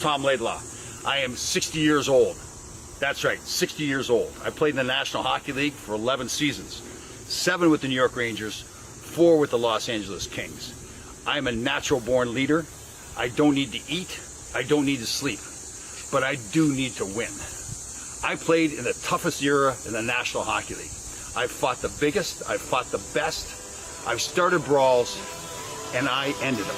Tom Laidlaw. I am 60 years old. That's right, 60 years old. I played in the National Hockey League for 11 seasons, 7 with the New York Rangers, 4 with the Los Angeles Kings. I'm a natural-born leader. I don't need to eat. I don't need to sleep. But I do need to win. I played in the toughest era in the National Hockey League. I've fought the biggest. I've fought the best. I've started brawls, and I ended them.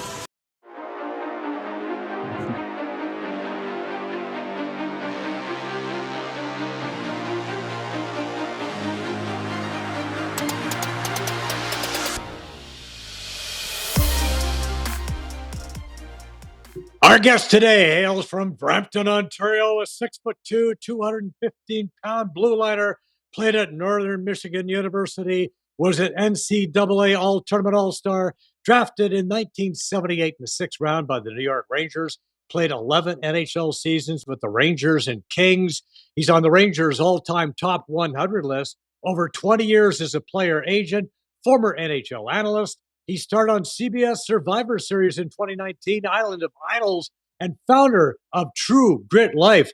Our guest today hails from Brampton, Ontario, a 6'2", 215-pound blue liner, played at Northern Michigan University, was an NCAA All-Tournament All-Star, drafted in 1978 in the 6th round by the New York Rangers, played 11 NHL seasons with the Rangers and Kings. He's on the Rangers' all-time top 100 list, over 20 years as a player agent, former NHL analyst. He starred on CBS Survivor Series in 2019, Island of Idols, and founder of True Grit Life.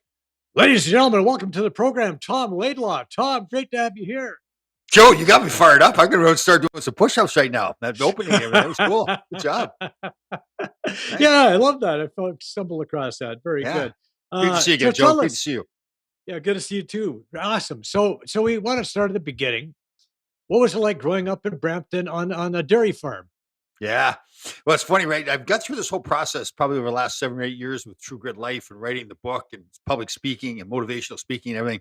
Ladies and gentlemen, welcome to the program, Tom Laidlaw. Tom, great to have you here. Joe, you got me fired up. I'm going to start doing some push-ups right now. That opening here, that was cool. Good job. Nice. Yeah, I love that. I stumbled across that. Very good. Good to see you again, Joe. Good to see you. Yeah, good to see you too. Awesome. So we want to start at the beginning. What was it like growing up in Brampton on a dairy farm? Yeah. Well, it's funny, right? I've got through this whole process probably over the last 7 or 8 years with True Grit Life and writing the book and public speaking and motivational speaking and everything.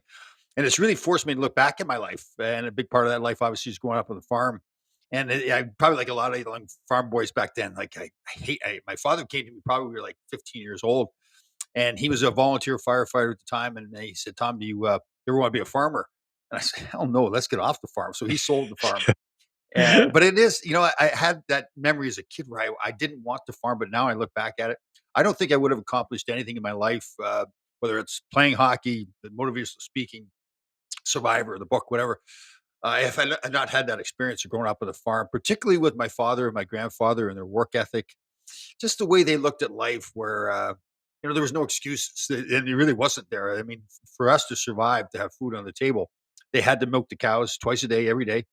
And it's really forced me to look back at my life. And a big part of that life, obviously, is growing up on the farm. And I probably like a lot of young farm boys back then. Like my father came to me probably when we were like 15 years old. And he was a volunteer firefighter at the time. And he said, Tom, do you ever want to be a farmer? And I said, hell no, let's get off the farm. So he sold the farm. But it is, I had that memory as a kid where I didn't want to farm, but now I look back at it. I don't think I would have accomplished anything in my life, whether it's playing hockey, the motivational speaking, Survivor, the book, whatever. If I had not had that experience of growing up on a farm, particularly with my father and my grandfather and their work ethic, just the way they looked at life where, there was no excuses. And it really wasn't there. I mean, for us to survive, to have food on the table, they had to milk the cows twice a day, every day.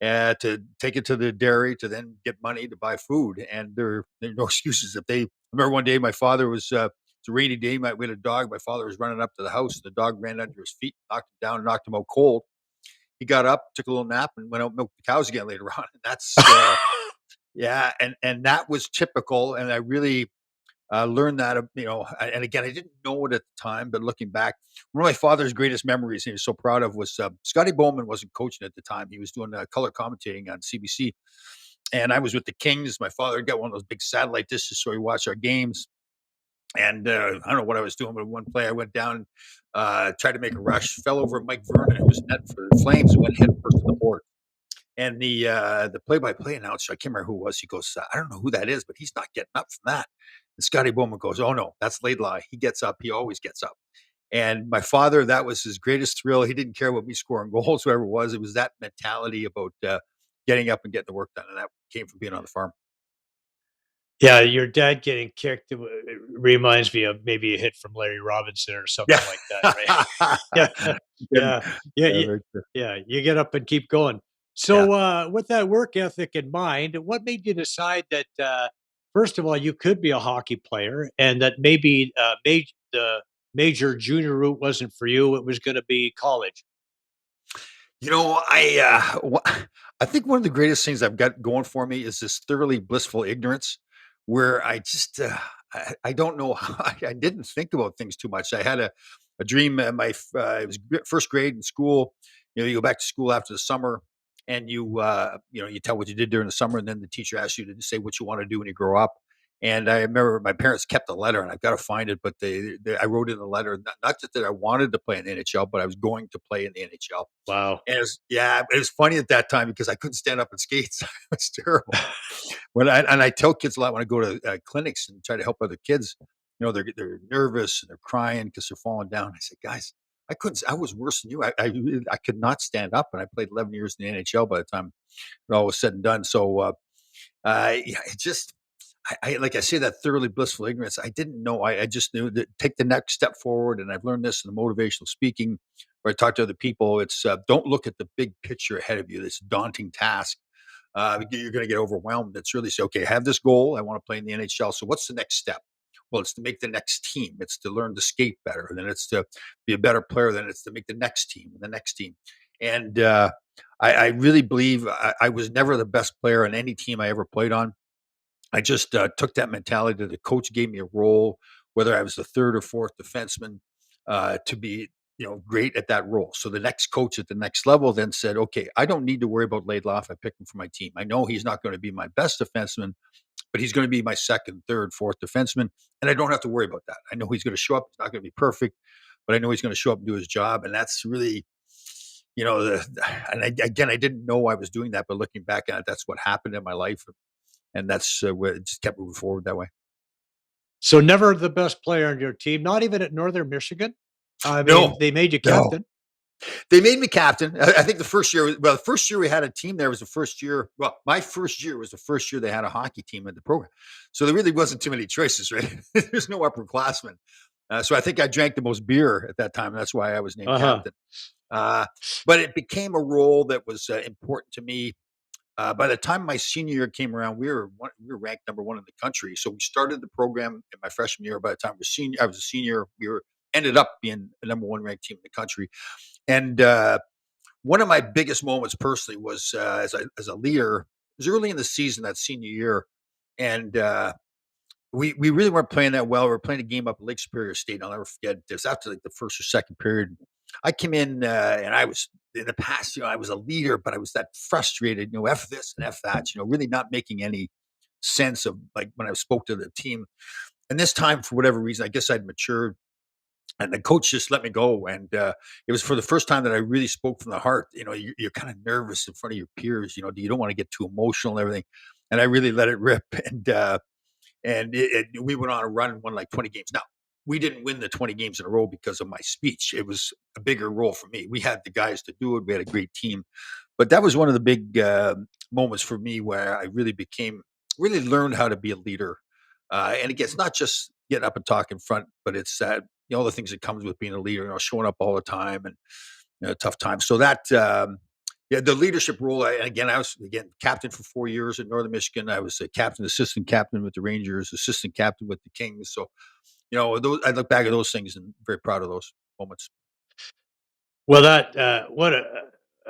To take it to the dairy to then get money to buy food. And there are no excuses. I remember one day my father was, it's a rainy day, we had a dog. My father was running up to the house. The dog ran under his feet, knocked him down, knocked him out cold. He got up, took a little nap, and went out and milked the cows again later on. And that's, yeah. And that was typical. And I really learned that, and again, I didn't know it at the time, but looking back, one of my father's greatest memories he was so proud of was Scotty Bowman wasn't coaching at the time. He was doing color commentating on CBC. And I was with the Kings. My father got one of those big satellite dishes, so he watched our games. And I don't know what I was doing, but one play I went down, tried to make a rush, fell over Mike Vernon, who was net for the Flames, and went head first to the board. And the play-by-play announcer, I can't remember who it was. He goes, I don't know who that is, but he's not getting up from that. And Scotty Bowman goes, oh no, that's Laidlaw. He gets up. He always gets up. And my father, that was his greatest thrill. He didn't care about me scoring goals, whatever it was. It was that mentality about getting up and getting the work done. And that came from being on the farm. Yeah, your dad getting kicked, it reminds me of maybe a hit from Larry Robinson or something like that, right? Yeah. You get up and keep going. So with that work ethic in mind, what made you decide that, first of all, you could be a hockey player and that maybe the major junior route wasn't for you, it was going to be college? I think one of the greatest things I've got going for me is this thoroughly blissful ignorance where I just, I don't know how, I didn't think about things too much. I had a dream it was first grade in school. You go back to school after the summer and you tell what you did during the summer. And then the teacher asks you to say what you want to do when you grow up. And I remember my parents kept a letter, and I've got to find it. But I wrote in the letter not just that I wanted to play in the NHL, but I was going to play in the NHL. Wow! And it was funny at that time because I couldn't stand up in skates. It was terrible. And I tell kids a lot when I go to clinics and try to help other kids. They're nervous and they're crying because they're falling down. I said, guys, I was worse than you. I could not stand up, and I played 11 years in the NHL by the time it all was said and done. So it just. like I say, that thoroughly blissful ignorance. I didn't know. I just knew that take the next step forward. And I've learned this in the motivational speaking where I talk to other people. It's don't look at the big picture ahead of you, this daunting task. You're going to get overwhelmed. It's really say, okay, I have this goal. I want to play in the NHL. So what's the next step? Well, it's to make the next team. It's to learn to skate better. And then it's to be a better player. Then it's to make the next team and the next team. And I really believe I was never the best player on any team I ever played on. I just took that mentality that the coach gave me a role, whether I was the third or fourth defenseman, to be great at that role. So the next coach at the next level then said, "Okay, I don't need to worry about Laidlaw if I pick him for my team. I know he's not going to be my best defenseman, but he's going to be my second, third, fourth defenseman, and I don't have to worry about that. I know he's going to show up. He's not going to be perfect, but I know he's going to show up and do his job, and that's really." Again, I didn't know I was doing that, but looking back at it, that's what happened in my life, and that's where it just kept moving forward that way. So never the best player on your team, not even at Northern Michigan? I mean, No, they made you no. captain. They made me captain. I think the first year, the first year we had a team there was the first year. Well, my first year was the first year they had a hockey team in the program. So there really wasn't too many choices, right? There's no upperclassmen. So I think I drank the most beer at that time. That's why I was named Uh-huh. captain. Uh, but it became a role that was important to me. By the time my senior year came around, we were ranked number one in the country. So we started the program in my freshman year. By the time I was a senior. We were ended up being the number one ranked team in the country. And one of my biggest moments personally was as a leader. It was early in the season that senior year, and we really weren't playing that well. We were playing a game up at Lake Superior State. I'll never forget this. After like the first or second period, I came in and I was in the past. I was a leader, but I was that frustrated. F this and f that. Really not making any sense of like when I spoke to the team. And this time, for whatever reason, I guess I'd matured and the coach just let me go. And it was for the first time that I really spoke from the heart. You're kind of nervous in front of your peers. You don't want to get too emotional and everything. And I really let it rip. And we went on a run and won like 20 games. Now, we didn't win the 20 games in a row because of my speech. It was a bigger role for me. We had the guys to do it. We had a great team. But that was one of the big moments for me where I really learned how to be a leader. And again, it's not just getting up and talk in front, but it's all the things that comes with being a leader, showing up all the time and tough times. So that, yeah, the leadership role. I was captain for 4 years in Northern Michigan. I was a captain, assistant captain with the Rangers, assistant captain with the Kings. So, I look back at those things and very proud of those moments. Well, that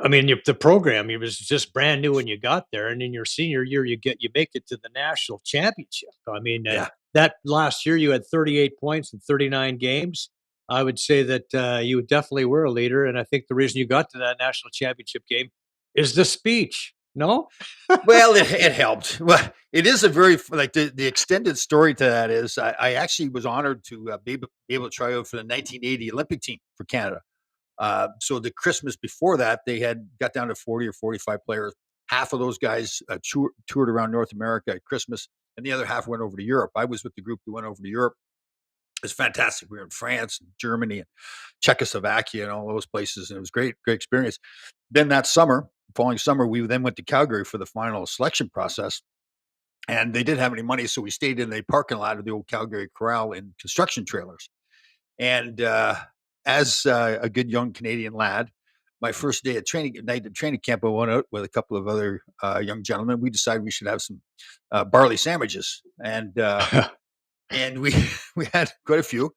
I mean, the program, it was just brand new when you got there, and in your senior year, you make it to the national championship. I mean, Yeah. that last year you had 38 points in 39 games. I would say that you definitely were a leader, and I think the reason you got to that national championship game is the speech. No, Well, it helped. Well, it is a very like the extended story to that is I actually was honored to be able to try out for the 1980 Olympic team for Canada. So the Christmas before that, they had got down to 40 or 45 players. Half of those guys toured around North America at Christmas, and the other half went over to Europe. I was with the group that went over to Europe. It was fantastic. We were in France, and Germany, and Czechoslovakia, and all those places, and it was great, great experience. Then that following summer, we then went to Calgary for the final selection process, and they didn't have any money, so we stayed in the parking lot of the old Calgary Corral in construction trailers. And as a good young Canadian lad, my first day at training camp, I went out with a couple of other young gentlemen. We decided we should have some barley sandwiches, and we we had quite a few.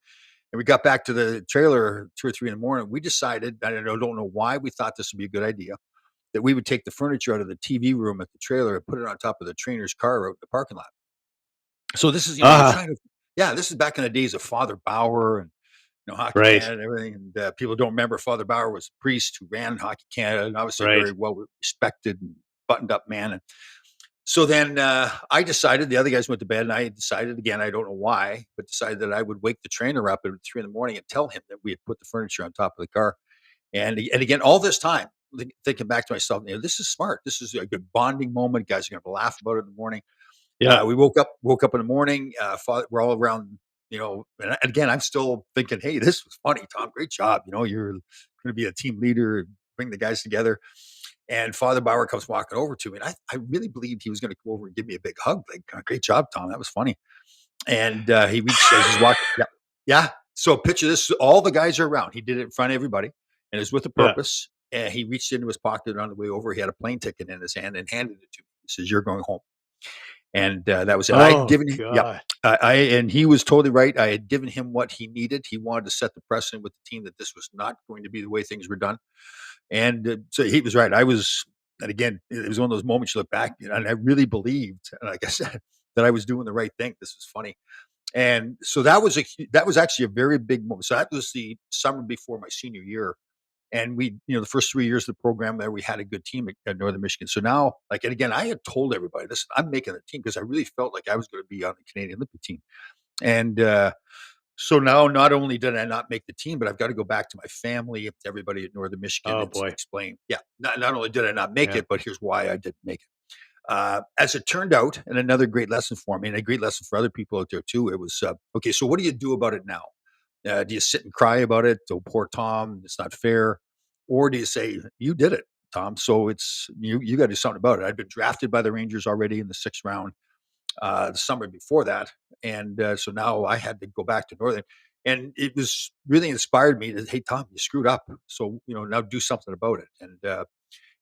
And we got back to the trailer 2 or 3 in the morning. We decided, I don't know why we thought this would be a good idea, that we would take the furniture out of the TV room at the trailer and put it on top of the trainer's car out in the parking lot. So this is, you're uh trying to, yeah, this is back in the days of Father Bauer and Hockey right, Canada and everything. And people don't remember Father Bauer was a priest who ran Hockey Canada and obviously a right. very well respected and buttoned up man. And so then I decided, the other guys went to bed, and I decided again, I don't know why, but decided that I would wake the trainer up at 3 in the morning and tell him that we had put the furniture on top of the car. And again, all this time, thinking back to myself, this is smart. This is a good bonding moment. Guys are going to laugh about it in the morning. Yeah. We woke up in the morning. We're all around, and again, I'm still thinking, hey, this was funny, Tom. Great job. You're going to be a team leader and bring the guys together. And Father Bauer comes walking over to me, and I really believed he was going to come over and give me a big hug. Like, great job, Tom. That was funny. And he reached, as he's walking. Yeah. Yeah. So picture this. All the guys are around. He did it in front of everybody, and it's with a Yeah. purpose. And he reached into his pocket on the way over. He had a plane ticket in his hand and handed it to me. He says, "You're going home." And that was it. I had Oh given him, yeah. God. And he was totally right. I had given him what he needed. He wanted to set the precedent with the team that this was not going to be the way things were done. And so he was right. And again, it was one of those moments you look back, and I really believed, like I said, that I was doing the right thing. This was funny. And so that was actually a very big moment. So that was the summer before my senior year. And we, the first 3 years of the program there, we had a good team at Northern Michigan. So now, like, and again, I had told everybody, listen, I'm making the team because I really felt like I was going to be on the Canadian Olympic team. And so now, not only did I not make the team, but I've got to go back to my family, to everybody at Northern Michigan, Oh and boy. explain. Yeah, not only did I not make Yeah. it, but here's why I didn't make it. As it turned out, and another great lesson for me, and a great lesson for other people out there too. It was okay. So what do you do about it now? Do you sit and cry about it? Oh, poor Tom, it's not fair. Or do you say, you did it, Tom? So it's you got to do something about it. I'd been drafted by the Rangers already in the 6th round the summer before that. And so now I had to go back to Northern. And it was really inspired me to, hey, Tom, you screwed up. So, now do something about it. And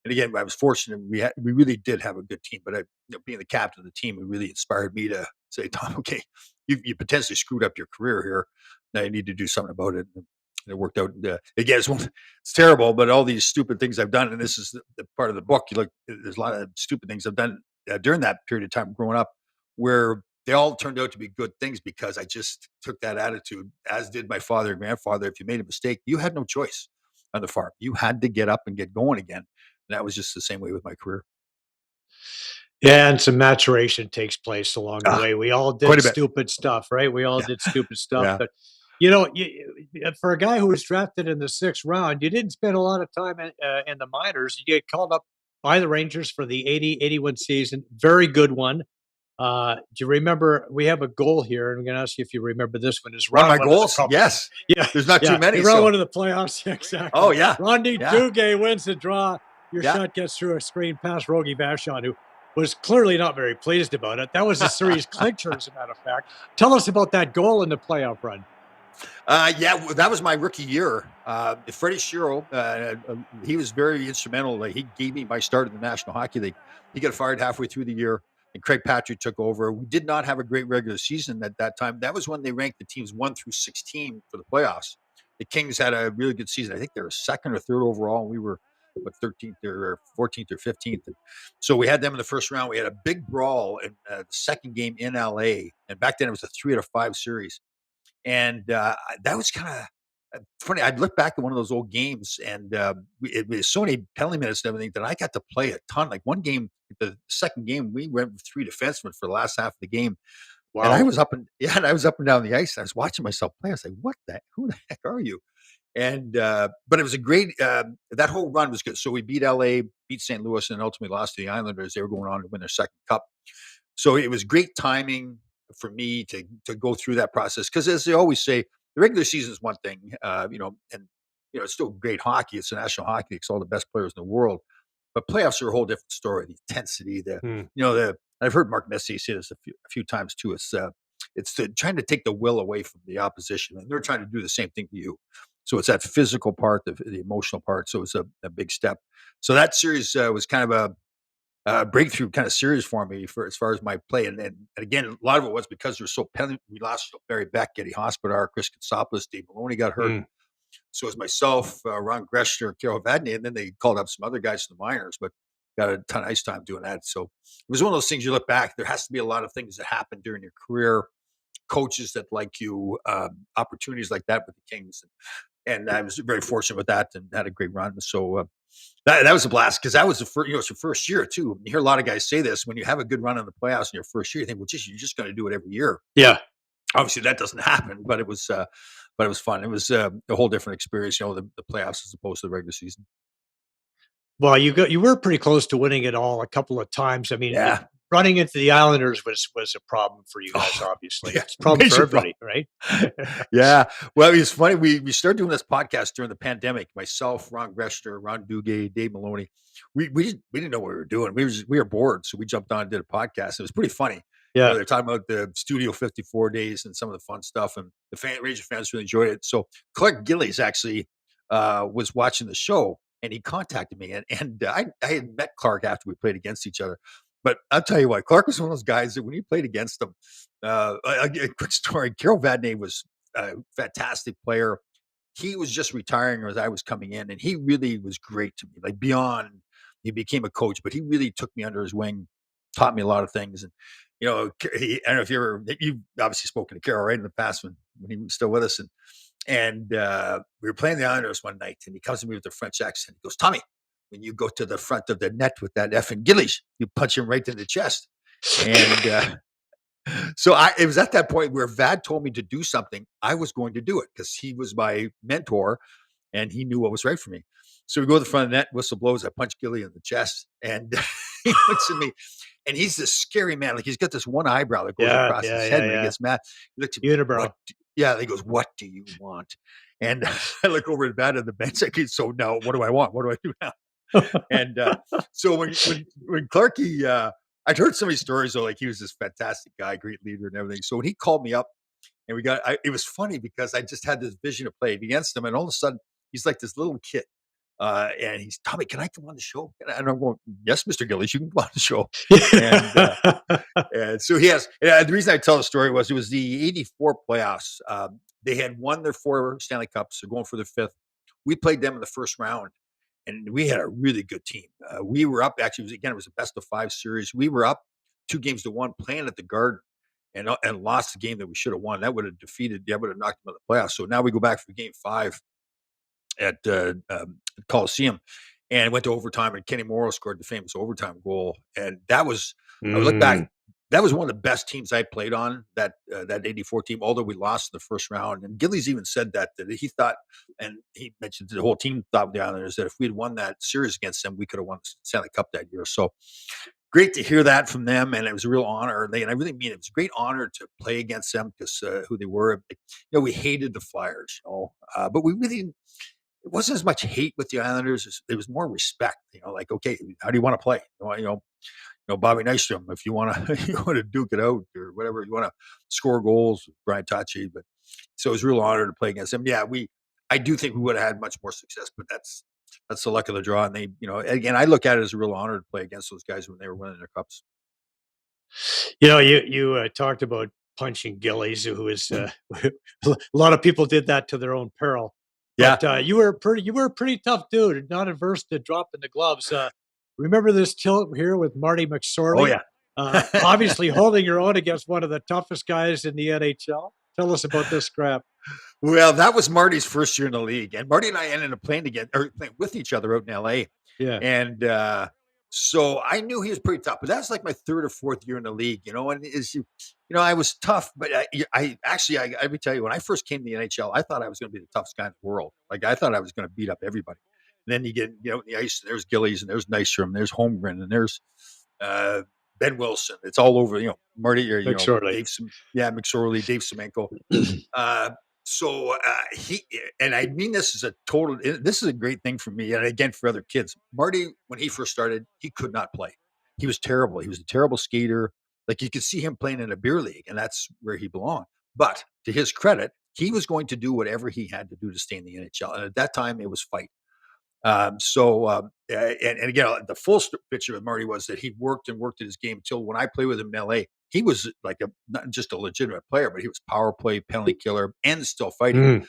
again, I was fortunate. We really did have a good team, but being the captain of the team, it really inspired me to say, Tom, okay, you potentially screwed up your career here. Now you need to do something about it. And it worked out. Again, it's terrible, but all these stupid things I've done, and this is the part of the book. You look, there's a lot of stupid things I've done during that period of time growing up, where they all turned out to be good things because I just took that attitude, as did my father and grandfather. If you made a mistake, you had no choice on the farm. You had to get up and get going again. And that was just the same way with my career. Yeah, and some maturation takes place along the Ah, way. We all quite did a bit. stupid stuff, right? We all Yeah. did stupid stuff, Yeah. but for a guy who was drafted in the 6th round, you didn't spend a lot of time in the minors. You get called up by the Rangers for the 80-81 season. Very good one. Do you remember? We have a goal here, and I'm going to ask you if you remember this one. Is One of round my one of the goals. cup? Yes. Yeah, There's not too yeah. many. In round So, one of the playoffs, yeah, oh, exactly. yeah. Rondy Yeah. Duguay wins the draw. Your Yeah. shot gets through a screen past Rogie Vachon, who was clearly not very pleased about it. That was a series clincher, as a matter of fact. Tell us about that goal in the playoff run. That was my rookie year. Freddie Shiro, he was very instrumental. Like, he gave me my start in the National Hockey League. He got fired halfway through the year, and Craig Patrick took over. We did not have a great regular season at that time. That was when they ranked the teams 1 through 16 for the playoffs. The Kings had a really good season. I think they were 2nd or 3rd overall, and we were 13th or 14th or 15th. And so we had them in the first round. We had a big brawl in the second game in LA, and back then it was a 3-5 series. And that was kind of funny. I'd look back at one of those old games, and it was so many penalty minutes and everything that I got to play a ton. Like, one game, the second game, we went with 3 defensemen for the last half of the game, and I Wow. was up and and I was up and down the ice. And I was watching myself play. I was like, "What the? Who the heck are you?" And but it was a great. That whole run was good. So we beat LA, beat St. Louis, and ultimately lost to the Islanders. They were going on to win their second cup. So it was great timing for me to go through that process, because, as they always say, the regular season is one thing, and it's still great hockey. It's the National Hockey League. It's all the best players in the world, but playoffs are a whole different story. The intensity, Hmm. the I've heard Mark Messier say this a few times too. It's trying to take the will away from the opposition, and they're trying to do the same thing to you. So it's that physical part, the emotional part. So it's a big step. So that series was kind of a breakthrough kind of series for me, for as far as my play. And again, a lot of it was because we lost Barry Beck, Eddie Hospodar, Chris Katsopoulos, Dave Maloney got hurt. Hmm. So it was myself, Ron Greshner, Carol Vadney, and then they called up some other guys in the minors, but got a ton of ice time doing that. So it was one of those things. You look back, there has to be a lot of things that happen during your career, coaches that like you, opportunities like that with the Kings. And I was very fortunate with that and had a great run. So that was a blast, because that was the first, it's your first year too. You hear a lot of guys say this: when you have a good run in the playoffs in your first year, you think, well, you're just going to do it every year. Yeah. Obviously, that doesn't happen, but it was fun. It was a whole different experience, the playoffs as opposed to the regular season. Well, you were pretty close to winning it all a couple of times. I mean, Yeah. running into the Islanders was a problem for you guys, Oh, obviously. yeah, It's a problem for major problem. everybody, right? Yeah. Well, it's funny. We started doing this podcast during the pandemic. Myself, Ron Greshner, Ron Duguay, Dave Maloney. We didn't know what we were doing. We were bored, so we jumped on and did a podcast. It was pretty funny. Yeah. They're talking about the Studio 54 days and some of the fun stuff, and the Ranger fans really enjoyed it. So Clark Gillies actually was watching the show, and he contacted me, and I had met Clark after we played against each other. But I'll tell you what, Clark was one of those guys that when you played against him, a quick story. Carol Vadnais was a fantastic player. He was just retiring as I was coming in, and he really was great to me. Like beyond, he became a coach, but he really took me under his wing, taught me a lot of things. And I don't know if you've obviously spoken to Carol right in the past when he was still with us, and we were playing the Islanders one night, and he comes to me with a French accent. He goes, "Tommy, when you go to the front of the net with that effing Gillies, you punch him right in the chest." And so it was at that point where Vad told me to do something. I was going to do it because he was my mentor and he knew what was right for me. So we go to the front of the net, whistle blows. I punch Gilly in the chest, and he looks at me, and he's this scary man. Like he's got this one eyebrow that goes across his head when he gets mad. He looks at me, Unibrow. yeah. He goes, "What do you want?" And I look over at Vad on the bench. Like, so now, what do I want? What do I do now? And so when Clarky, I'd heard so many stories though, like he was this fantastic guy, great leader and everything. So when he called me up and it was funny because I just had this vision of playing against him, and all of a sudden he's like this little kid. And he's, "Tommy, can I come on the show?" And I'm going, "Yes, Mr. Gillies, you can come on the show." And so he has. The reason I tell the story was it was the '84 playoffs. They had won their 4 Stanley Cups. They're going for their 5th. We played them in the first round, and we had a really good team. We were up. Actually, it was a best of 5 series. We were up 2-1 playing at the Garden, and lost the game that we should have won. That would have knocked them out of the playoffs. So now we go back for game 5 at Coliseum, and went to overtime. And Kenny Morrow scored the famous overtime goal. And that was, I look back, that was one of the best teams I played on. That '84 team, although we lost in the first round. And Gillies even said that he thought, and he mentioned the whole team thought with the Islanders that if we had won that series against them, we could have won the Stanley Cup that year. So great to hear that from them, and it was a real honor. And I really mean it. It was a great honor to play against them because who they were. We hated the Flyers, but we really didn't. It wasn't as much hate with the Islanders. It was more respect. Like, okay, how do you want to play? Bobby Nystrom, if you want to, you want to duke it out or whatever, you want to score goals, Brian Tachi. But so it was a real honor to play against them. Yeah, I do think we would have had much more success, but that's the luck of the draw. And they, again, I look at it as a real honor to play against those guys when they were winning their cups. You talked about punching Gillies, who is a lot of people did that to their own peril. Yeah. But you were a pretty tough dude, not averse to dropping the gloves. Remember this tilt here with Marty McSorley? Oh yeah. Obviously holding your own against one of the toughest guys in the NHL. Tell us about this scrap. Well, that was Marty's first year in the league, and Marty and I ended up playing with each other out in LA. Yeah. And so I knew he was pretty tough, but that's like my 3rd or 4th year in the league, and I was tough, but I would tell you, when I first came to the NHL, I thought I was going to be the toughest guy in the world. Like I thought I was going to beat up everybody. And then you get, the ice, and there's Gillies, and there's Nystrom, there's Holmgren, and there's Ben Wilson. It's all over, Marty, or, McSorley. McSorley, Dave Semenko. So and I mean, this is a great thing for me. And again, for other kids, Marty, when he first started, he could not play. He was terrible. He was a terrible skater. Like you could see him playing in a beer league, and that's where he belonged. But to his credit, he was going to do whatever he had to do to stay in the NHL. And at that time it was fight. And again, the full picture with Marty was that he worked at his game until when I played with him in LA, he was like not just a legitimate player, but he was power play, penalty killer, and still fighting.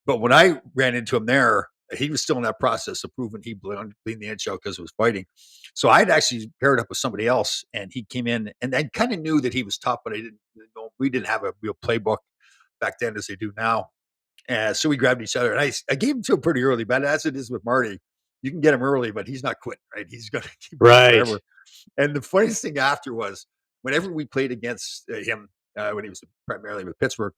But when I ran into him there, he was still in that process of proving he belonged in the NHL because it was fighting. So I'd actually paired up with somebody else, and he came in, and I kind of knew that he was tough, but I didn't know. We didn't have a real playbook back then as they do now. So we grabbed each other, and I gave him to him pretty early. But as it is with Marty, you can get him early, but he's not quitting, right? He's going to keep forever. And the funniest thing after was whenever we played against him when he was primarily with Pittsburgh,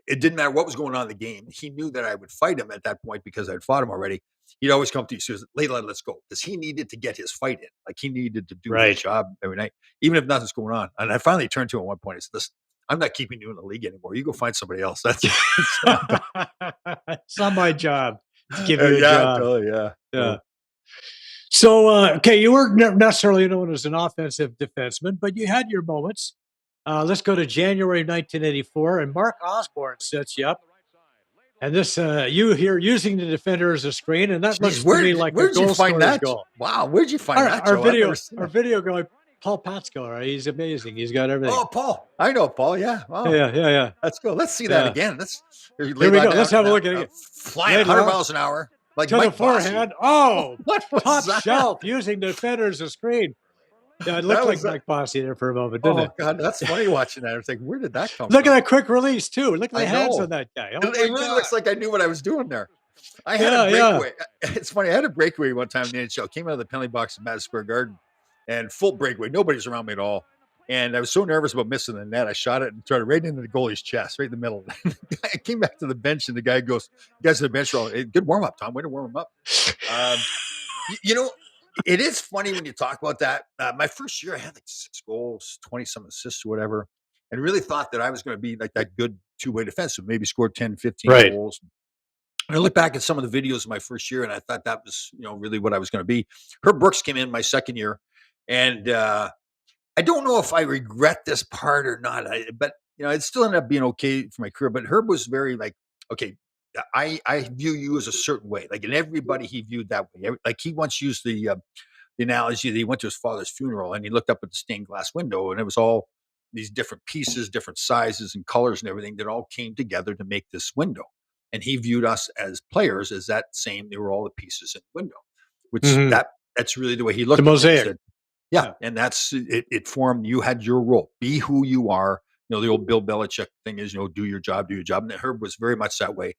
it didn't matter what was going on in the game. He knew that I would fight him at that point because I'd fought him already. He'd always come to you. He says, Laidlaw, let's go. Because he needed to get his fight in. Like he needed to do his Right. job every night, even if nothing's going on. And I finally turned to him at one point. I said, listen, I'm not keeping you in the league anymore. You go find somebody else. That's it. It's not my job to give you a yeah, job. totally, yeah. Yeah. So, okay, you weren't necessarily known as an offensive defenseman, but you had your moments. Let's go to January 1984, and Mark Osborne sets you up. And this, you here using the defender as a screen, and that looks Jeez, to me like a where did you goal find scorer's that? goal. Wow, where'd you find that, Our Joe? I've video, never seen our that. video going, Paul Patsko, right? He's amazing. He's got everything. Oh, Paul. I know Paul. Yeah. Wow. Yeah. Let's go. Let's see that again. Here we go. Let's have a look at it. Flying 100 miles an hour. Like to Mike the forehand. Oh, what was top that? shelf using the defender as a screen. Yeah, it looked like Mike Bossy there for a moment, didn't it? Oh, God. That's funny watching that. I was like, where did that come Look from? at that quick release, too. Look at the hands on that guy. Oh, it really looks like I knew what I was doing there. I had a breakaway. It's funny. I had a breakaway one time in the NHL. Came out of the penalty box at Madison Square Garden and full breakaway. Nobody's around me at all. And I was so nervous about missing the net. I shot it and started right into the goalie's chest, right in the middle. I came back to the bench and the guy goes, guys to the bench, hey, good warm up, Tom. Way to warm him up. It is funny when you talk about that. My first year, I had like 6 goals, 20 some assists or whatever, and really thought that I was going to be like that good two-way defenseman, maybe score 10, 15 goals. And I look back at some of the videos of my first year, and I thought that was, really what I was going to be. Herb Brooks came in my second year, and I don't know if I regret this part or not, but it still ended up being okay for my career. But Herb was very like, okay, I view you as a certain way, like, and everybody he viewed that way. Like he once used the analogy that he went to his father's funeral and he looked up at the stained glass window, and it was all these different pieces, different sizes and colors and everything that all came together to make this window. And he viewed us as players as that same. They were all the pieces in the window, which that's really the way he looked at it. Mosaic. Yeah, and that's it. It formed. You had your role. Be who you are. The old Bill Belichick thing is, do your job, do your job. And Herb was very much that way.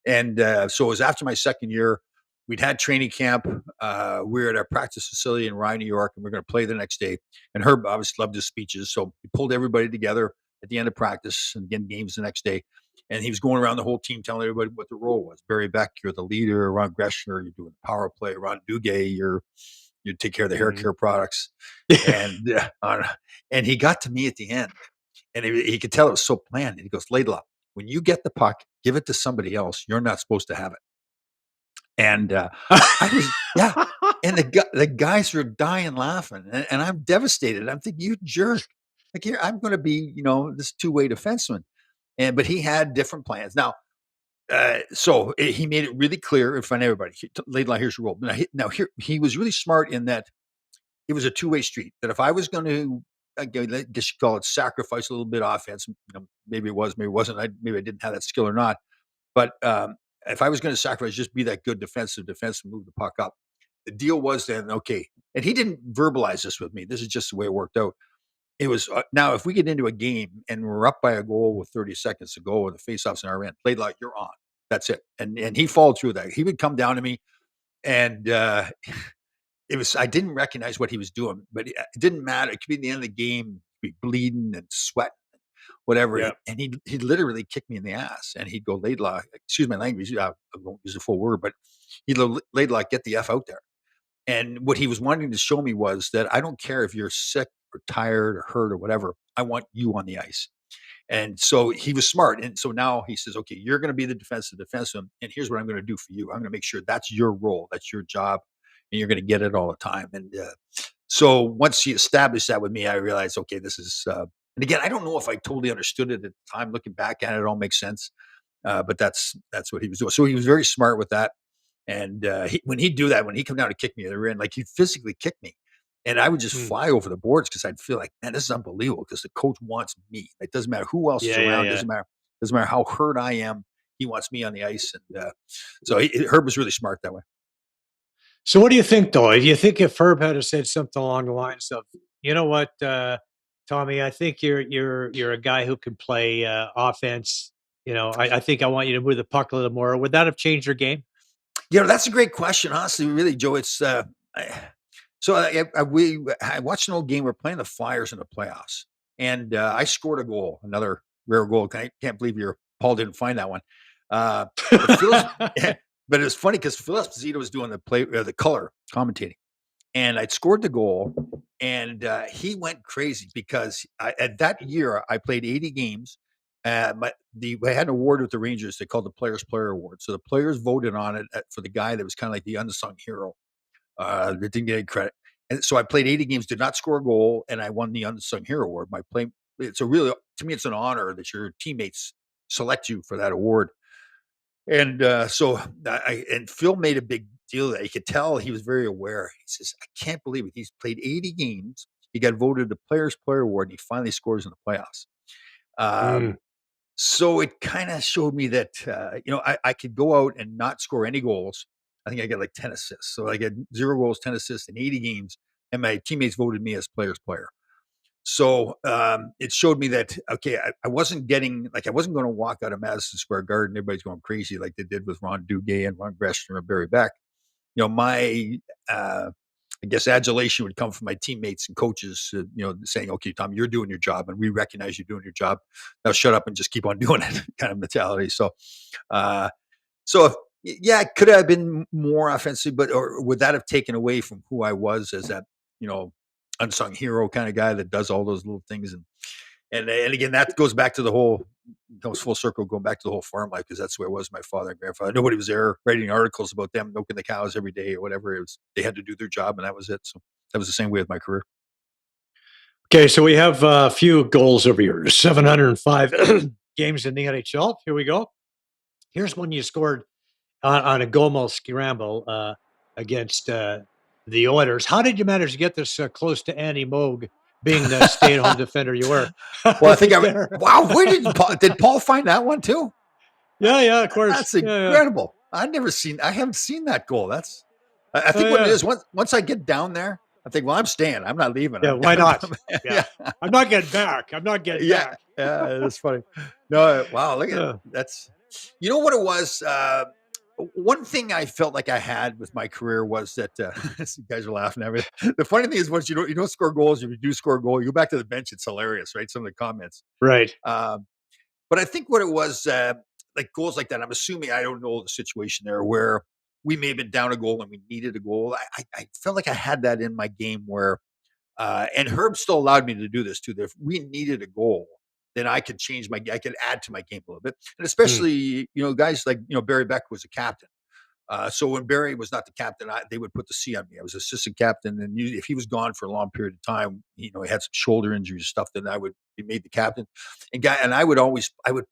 And so it was after my second year. We'd had training camp. We were at our practice facility in Rye, New York, and we are going to play the next day. And Herb obviously loved his speeches, so he pulled everybody together at the end of practice, and again games the next day. And he was going around the whole team telling everybody what the role was. Barry Beck, you're the leader. Ron Greshner, you're doing the power play. Ron Duguay, you take care of the hair care products. And he got to me at the end, and he could tell it was so planned. And he goes, Laidlaw, when you get the puck, give it to somebody else. You're not supposed to have it. And I was, and the guys were dying laughing, and I'm devastated. I'm thinking, you jerk! Like, here, I'm going to be, this two-way defenseman. But he had different plans. Now, so he made it really clear in front of everybody. Laidlaw, here's your role. Now, here he was really smart in that it was a two-way street. That if I was going to, I guess you call it, sacrifice a little bit of offense, maybe it was, maybe it wasn't. Maybe I didn't have that skill or not. But if I was going to sacrifice, just be that good defensive defense and move the puck up. The deal was then, okay, and he didn't verbalize this with me. This is just the way it worked out. It was now if we get into a game and we're up by a goal with 30 seconds to go and the faceoffs in our end, Laidlaw, you're on. That's it. And he followed through that. He would come down to me, and it was I didn't recognize what he was doing, but it didn't matter. It could be the end of the game, be bleeding and sweating, whatever. Yep. And he'd literally kick me in the ass, and he'd go, Laidlaw, excuse my language, I won't use a full word, but he'd go, Laidlaw, get the F out there. And what he was wanting to show me was that I don't care if you're sick or tired or hurt or whatever. I want you on the ice. And so he was smart. And so now he says, okay, you're going to be the defensive defenseman. And here's what I'm going to do for you. I'm going to make sure that's your role. That's your job. And you're going to get it all the time. And so once he established that with me, I realized, okay, this is, and again, I don't know if I totally understood it at the time. Looking back at it, it all makes sense. But that's what he was doing. So he was very smart with that. And when he'd do that, when he'd come down to kick me at the end, like he'd physically kick me. And I would just fly over the boards because I'd feel like, man, this is unbelievable because the coach wants me. It doesn't matter who else is around. Yeah. Doesn't matter how hurt I am. He wants me on the ice. And so Herb was really smart that way. So what do you think, though? Do you think if Herb had said something along the lines of, you know what, Tommy, I think you're a guy who can play offense. I think I want you to move the puck a little more. Would that have changed your game? That's a great question. Honestly, really, Joe. It's I watched an old game. We're playing the Flyers in the playoffs, and I scored a goal, another rare goal. I can't believe you're Paul didn't find that one. But Phil's, but it was funny because Phil Esposito was doing the color commentating, and I'd scored the goal, and he went crazy because at that year I played 80 games. I had an award with the Rangers. They called the Players Player Award. So the players voted on it for the guy that was kind of like the unsung hero that didn't get any credit. And so I played 80 games, did not score a goal, and I won the unsung hero award. It's a really, to me, it's an honor that your teammates select you for that award. And and Phil made a big deal of that. You could tell he was very aware. He says, I can't believe it. He's played 80 games. He got voted the Players Player Award, and he finally scores in the playoffs. So it kind of showed me that, I could go out and not score any goals. I think I got like 10 assists. So I got 0 goals, 10 assists in 80 games, and my teammates voted me as Players Player. So it showed me that, okay, I wasn't going to walk out of Madison Square Garden. Everybody's going crazy like they did with Ron Duguay and Ron Greshner and Barry Beck. My, I guess, adulation would come from my teammates and coaches, saying, okay, Tom, you're doing your job and we recognize you're doing your job. Now shut up and just keep on doing it kind of mentality. So, it could have been more offensive, or would that have taken away from who I was as that, unsung hero kind of guy that does all those little things. And again, that goes back to goes full circle, going back to the whole farm life, because that's where it was. My father and grandfather, nobody was there writing articles about them milking the cows every day or whatever. It was, they had to do their job, and that was it. So that was the same way with my career. Okay, so we have a few goals over here. 705 games in the NHL. Here we go. Here's one you scored on a Gomo scramble against the Oilers. How did you manage to get this close to Andy Moog, being the stay-at-home defender you were? Well, I think wow. Where did Paul find that one too? Yeah, of course. That's incredible. Yeah. I haven't seen that goal. I think what it is, once I get down there, I think, well, I'm staying. I'm not leaving. Yeah, why not? Yeah. I'm not getting back. Back. Yeah, that's funny. No, wow. Look at that's. You know what it was? One thing I felt like I had with my career was that you guys are laughing at me. The funny thing is, once you don't score goals, if you do score a goal, you go back to the bench. It's hilarious, right? Some of the comments, right? But I think what it was, like goals like that. I'm assuming, I don't know the situation there, where we may have been down a goal and we needed a goal. I felt like I had that in my game where, and Herb still allowed me to do this too. That if we needed a goal, then I could I could add to my game a little bit. And especially, guys like, Barry Beck was a captain. So when Barry was not the captain, they would put the C on me. I was assistant captain. And if he was gone for a long period of time, he had some shoulder injuries, stuff, then I would be made the captain. And I would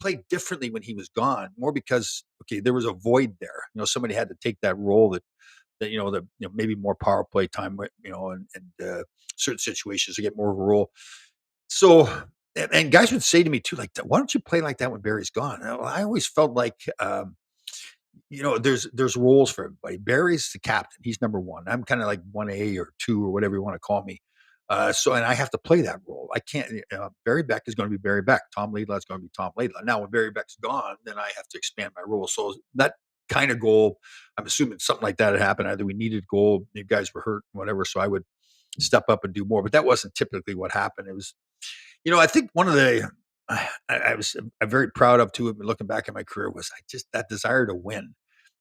play differently when he was gone, more because, okay, there was a void there. Somebody had to take that role that maybe more power play time, and certain situations to get more of a role. So, and guys would say to me too, like, why don't you play like that when Barry's gone? And I always felt like, there's roles for everybody. Barry's the captain. He's number one. I'm kind of like 1A or 2 or whatever you want to call me. And I have to play that role. I can't, Barry Beck is going to be Barry Beck. Tom Laidlaw is going to be Tom Laidlaw. Now, when Barry Beck's gone, then I have to expand my role. So that kind of goal, I'm assuming something like that had happened. Either we needed a goal, you guys were hurt, whatever. So I would step up and do more, but that wasn't typically what happened. It was, I think one of the, I'm very proud of too, looking back at my career, was just that desire to win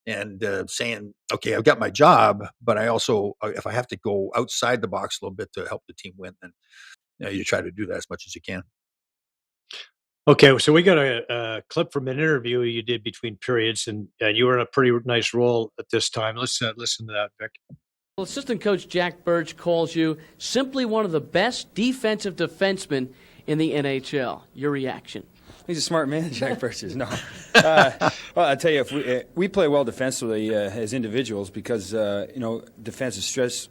and saying, okay, I've got my job, but I also, if I have to go outside the box a little bit to help the team win, then you try to do that as much as you can. Okay, so we got a clip from an interview you did between periods, and you were in a pretty nice role at this time. Let's listen to that, Vic. Well, assistant coach Jack Birch calls you simply one of the best defensive defensemen in the NHL. Your reaction? He's a smart man, Jack Birch is. No. Well, I tell you, if we play well defensively as individuals, because defense is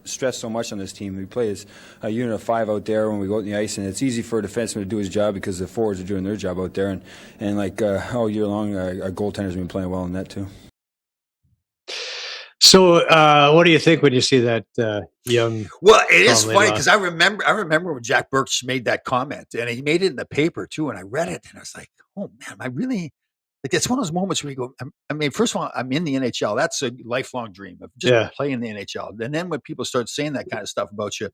stressed so much on this team. We play as a unit of 5 out there when we go out on the ice, and it's easy for a defenseman to do his job because the forwards are doing their job out there, and like all year long, our goaltenders have been playing well in that too. So, what do you think when you see that young? Well, it is funny because I remember when Jack Birch made that comment, and he made it in the paper too. And I read it, and I was like, "Oh man, I really like." It's one of those moments where you go, I mean, first of all, I'm in the NHL. That's a lifelong dream of just playing the NHL. And then when people start saying that kind of stuff about you,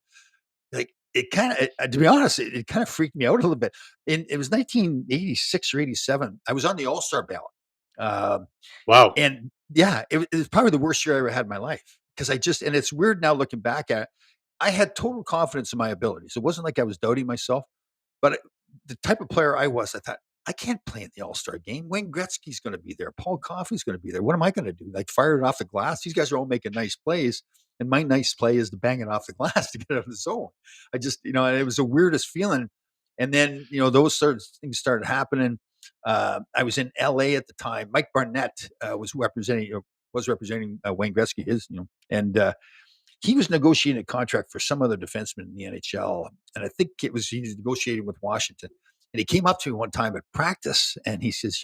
like, it kind of, to be honest, it kind of freaked me out a little bit. It was 1986 or 87. I was on the All-Star ballot. Um, Wow. and yeah, it was probably the worst year I ever had in my life because and it's weird now looking back at it. I had total confidence in my abilities. It wasn't like I was doubting myself, but the type of player I was, I thought, I can't play in the All-Star game. Wayne Gretzky's going to be there. Paul Coffey's going to be there. What am I going to do? Like fire it off the glass? These guys are all making nice plays. And my nice play is to bang it off the glass to get out of the zone. I just, and it was the weirdest feeling. And then, those sort of things started happening. I was in LA at the time. Mike Barnett was representing Wayne Gretzky, and he was negotiating a contract for some other defenseman in the NHL, and I think he was negotiating with Washington. And he came up to me one time at practice, and he says,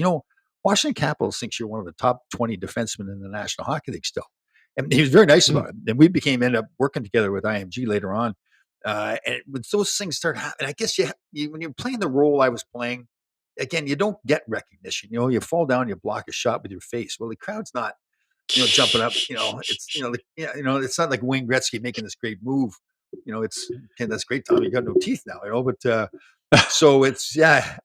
Washington Capitals thinks you're one of the top 20 defensemen in the National Hockey League still. And he was very nice about it. And we ended up working together with IMG later on. And when those things start happening, I guess when you're playing the role I was playing, again, you don't get recognition. You fall down, you block a shot with your face. Well, the crowd's not jumping up, it's not like Wayne Gretzky making this great move. That's great, Tom. You got no teeth now, but so it's, yeah.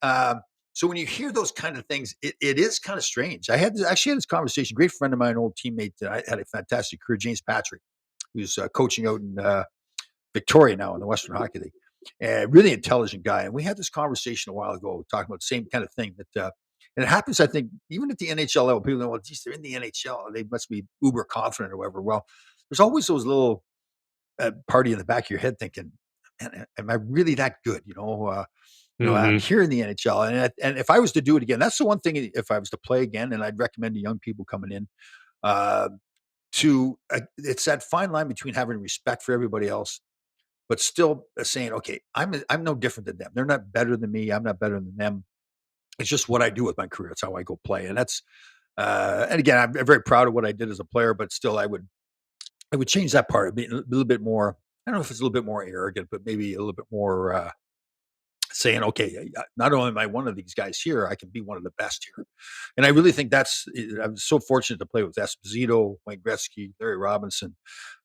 So when you hear those kind of things, it is kind of strange. I actually had this conversation, great friend of mine, old teammate that I had a fantastic career, James Patrick, who's coaching out in Victoria now in the Western Hockey League, and really intelligent guy. And we had this conversation a while ago, talking about the same kind of thing that, and it happens, I think, even at the NHL level, people know, well, geez, they're in the NHL. They must be uber confident or whatever. Well, there's always those little party in the back of your head thinking, man, am I really that good? I'm here in the NHL. And if I was to do it again, that's the one thing, if I was to play again, and I'd recommend to young people coming in, it's that fine line between having respect for everybody else, but still saying, okay, I'm no different than them. They're not better than me. I'm not better than them. It's just what I do with my career. It's how I go play. And that's, and again, I'm very proud of what I did as a player, but still I would change that part, be a little bit more, I don't know if it's a little bit more arrogant, but maybe a little bit more, saying, okay, not only am I one of these guys here, I can be one of the best here. And I really think I was so fortunate to play with Esposito, Wayne Gretzky, Larry Robinson,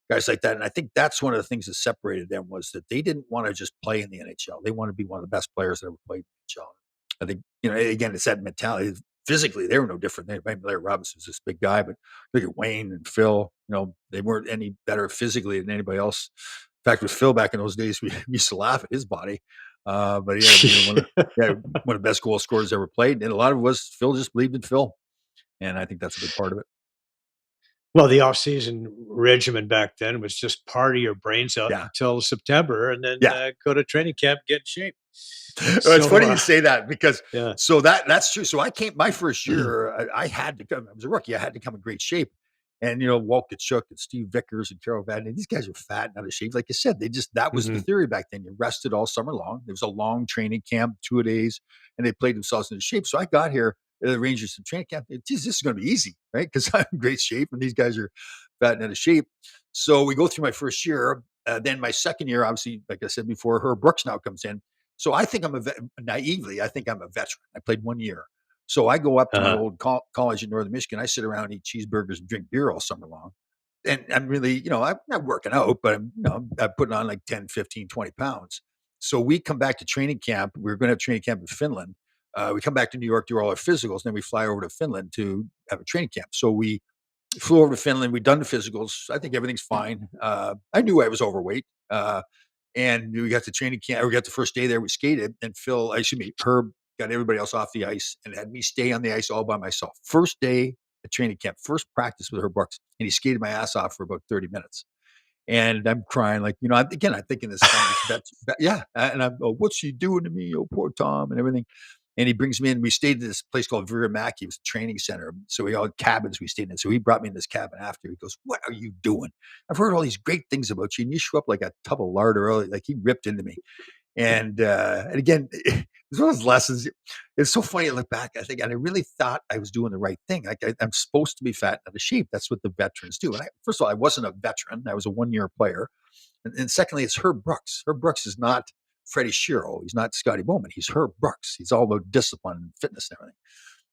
guys like that. And I think that's one of the things that separated them, was that they didn't want to just play in the NHL. They want to be one of the best players that ever played in the NHL. I think, again, it's that mentality. Physically, they were no different. Larry Robinson was this big guy, but look at Wayne and Phil, they weren't any better physically than anybody else. In fact, with Phil back in those days, we used to laugh at his body. But one of the best goal scorers ever played. And a lot of it was Phil just believed in Phil. And I think that's a big part of it. Well, the off-season regimen back then was just party your brains out Yeah. until September, and then go to training camp, get in shape. Well, it's funny you say that, because Yeah. so that's true. So I came my first year, I had to come. I was a rookie. I had to come in great shape. And Walt Kachuk and Steve Vickers and Carol Vadnais, these guys are fat and out of shape. Like you said, that was the theory back then. You rested all summer long. There was a long training camp, 2 days, and they played themselves into shape. So I got here at the Rangers in training camp. Geez, this is going to be easy, right? Because I'm in great shape and these guys are fat and out of shape. So we go through my first year. Then my second year, obviously, like I said before, Herb Brooks now comes in. So I think naively, I think I'm a veteran. I played 1 year. So I go up to my old college in Northern Michigan. I sit around and eat cheeseburgers and drink beer all summer long. And I'm really, I'm not working out, but I'm putting on like 10, 15, 20 pounds. So we come back to training camp. We were going to have training camp in Finland. We come back to New York, do all our physicals, and then we fly over to Finland to have a training camp. So we flew over to Finland. We'd done the physicals. I think everything's fine. I knew I was overweight. And we got to training camp. We got the first day there. We skated, and Herb got everybody else off the ice and had me stay on the ice all by myself. First day at training camp, first practice with Herb Brooks, and he skated my ass off for about 30 minutes. And I'm crying, like, I'm thinking this thing, and I'm, oh, what's she doing to me? Oh, poor Tom, and everything. And he brings me in. We stayed at this place called Viramaki. It was a training center. So we all had cabins we stayed in. So he brought me in this cabin after. He goes, what are you doing? I've heard all these great things about you, and you show up like a tub of lard early. Like, he ripped into me. And again, it's one of those lessons. It's so funny to look back. I think, and I really thought I was doing the right thing. Like, I'm supposed to be fat and out of shape. That's what the veterans do. And first of all, I wasn't a veteran. I was a 1-year player. And secondly, it's Herb Brooks. Herb Brooks is not Freddie Shero. He's not Scotty Bowman. He's Herb Brooks. He's all about discipline and fitness and everything.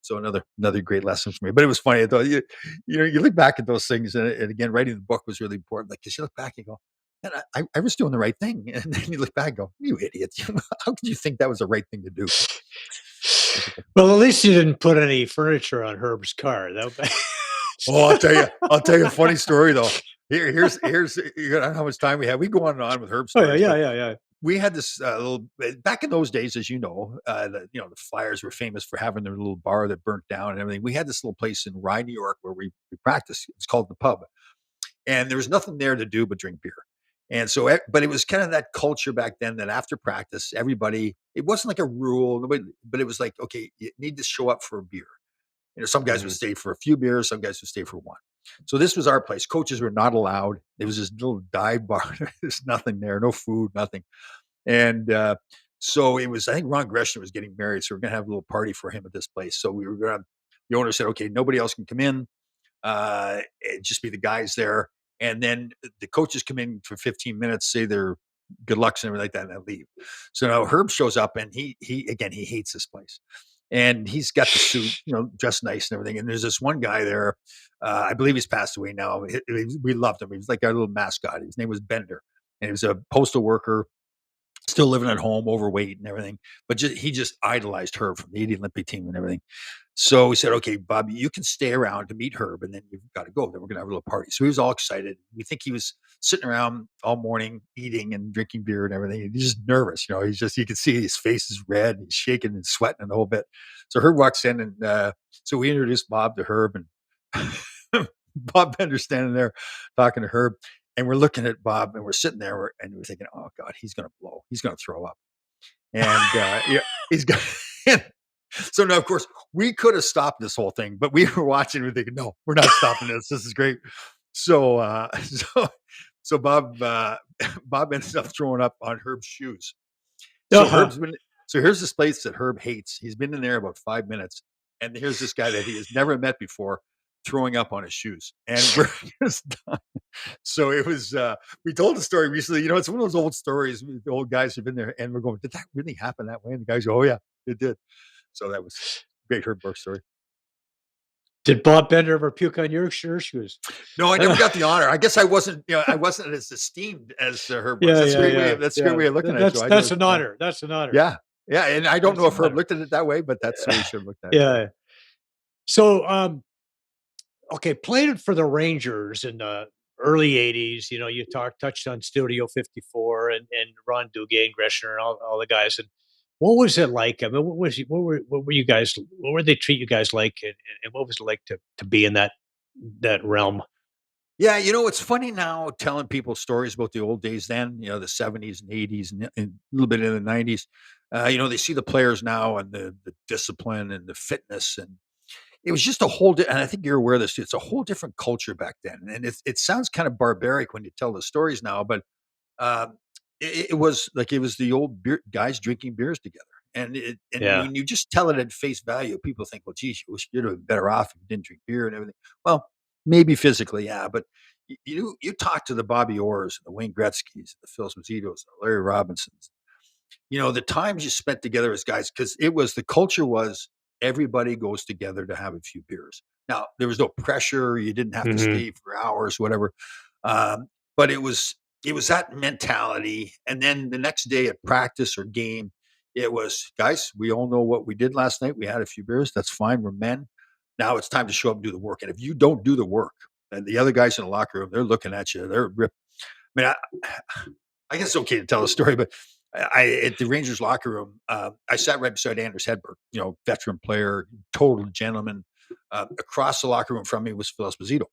So another great lesson for me. But it was funny. I thought, you look back at those things, and again, writing the book was really important. Like, because you look back and go, and I was doing the right thing. And then you look back and go, you idiot. How could you think that was the right thing to do? Well, at least you didn't put any furniture on Herb's car. That would Oh, I'll tell you a funny story though. Here's you know how much time we have. We go on and on with Herb Oh yeah, stories, yeah, but yeah, yeah. we had this little back in those days, as you know, the Flyers were famous for having their little bar that burnt down and everything. We had this little place in Rye, New York, where we practiced. It's called the Pub, and there was nothing there to do but drink beer. And so, but it was kind of that culture back then that after practice, everybody, it wasn't like a rule, nobody, but it was like, okay, you need to show up for a beer. Some guys would Mhm. stay for a few beers, some guys would stay for one. So this was our place. Coaches were not allowed. It was this little dive bar. There's nothing there, no food, nothing. And so it was, I think Ron Gresham was getting married. So we're going to have a little party for him at this place. So we were going to, the owner said, okay, nobody else can come in. It'd just be the guys there. And then the coaches come in for 15 minutes, say their good lucks and everything like that, and then leave. So now Herb shows up and he hates this place. And he's got the suit, dressed nice and everything. And there's this one guy there. I believe he's passed away now. We loved him. He was like our little mascot. His name was Bender. And he was a postal worker, still living at home, overweight and everything. But he just idolized Herb from the 80 Olympic team and everything. So we said, okay, Bob, you can stay around to meet Herb, and then you've got to go. Then we're going to have a little party. So he was all excited. We think he was sitting around all morning, eating and drinking beer and everything. And he's just nervous. You could see his face is red and he's shaking and sweating and the whole bit. So Herb walks in, and so we introduced Bob to Herb, and Bob Bender's standing there talking to Herb. And we're looking at Bob, and we're sitting there, and we're thinking, oh, God, he's going to blow. He's going to throw up. And yeah, he's got. So now, of course, we could have stopped this whole thing, but we were watching. We're thinking, no, we're not stopping this. This is great. So, so Bob ended up throwing up on Herb's shoes. So So here's this place that Herb hates. He's been in there about 5 minutes, and here's this guy that he has never met before throwing up on his shoes, and we're just done. So it was. We told the story recently. It's one of those old stories. The old guys have been there, and we're going, "Did that really happen that way?" And the guys go, "Oh yeah, it did." So that was a great Herb Burke story. Did Bob Bender ever puke on your shoes? No, I never got the honor. I guess I wasn't. I wasn't as esteemed as Herb was. Yeah, That's a great yeah, way. That's a great way of looking at it. That's an honor. That's an honor. Yeah, yeah. And I don't That's know if an Herb honor. looked at it that way, but that's the way he should have looked at it. Yeah. So, okay, played for the Rangers in the early '80s. You touched on Studio 54 and Ron Duguay and Greshner and all the guys. And what was it like? I mean, what were you guys? What were they treat you guys like? And what was it like to be in that realm? Yeah, it's funny now telling people stories about the old days then, the 70s and 80s and a little bit in the 90s. They see the players now and the discipline and the fitness, and it was just a whole and I think you're aware of this too. It's a whole different culture back then. And it sounds kind of barbaric when you tell the stories now, but um, it was like it was the old guys drinking beers together. And Yeah. when you just tell it at face value, people think, well, geez, you wish you'd have been better off if you didn't drink beer and everything. Well, maybe physically, yeah, but you talk to the Bobby Orrs, the Wayne Gretzky's, the Phil Smazzitos, the Larry Robinsons, the times you spent together as guys, because the culture was everybody goes together to have a few beers. Now, there was no pressure. You didn't have to Mhm. stay for hours, whatever. But it was that mentality. And then the next day at practice or game, it was, guys, we all know what we did last night. We had a few beers. That's fine. We're men. Now it's time to show up and do the work. And if you don't do the work, and the other guys in the locker room, they're looking at you. They're ripped. I mean, I guess it's okay to tell the story, but at the Rangers locker room, I sat right beside Anders Hedberg, veteran player, total gentleman. Across the locker room from me was Phil Esposito.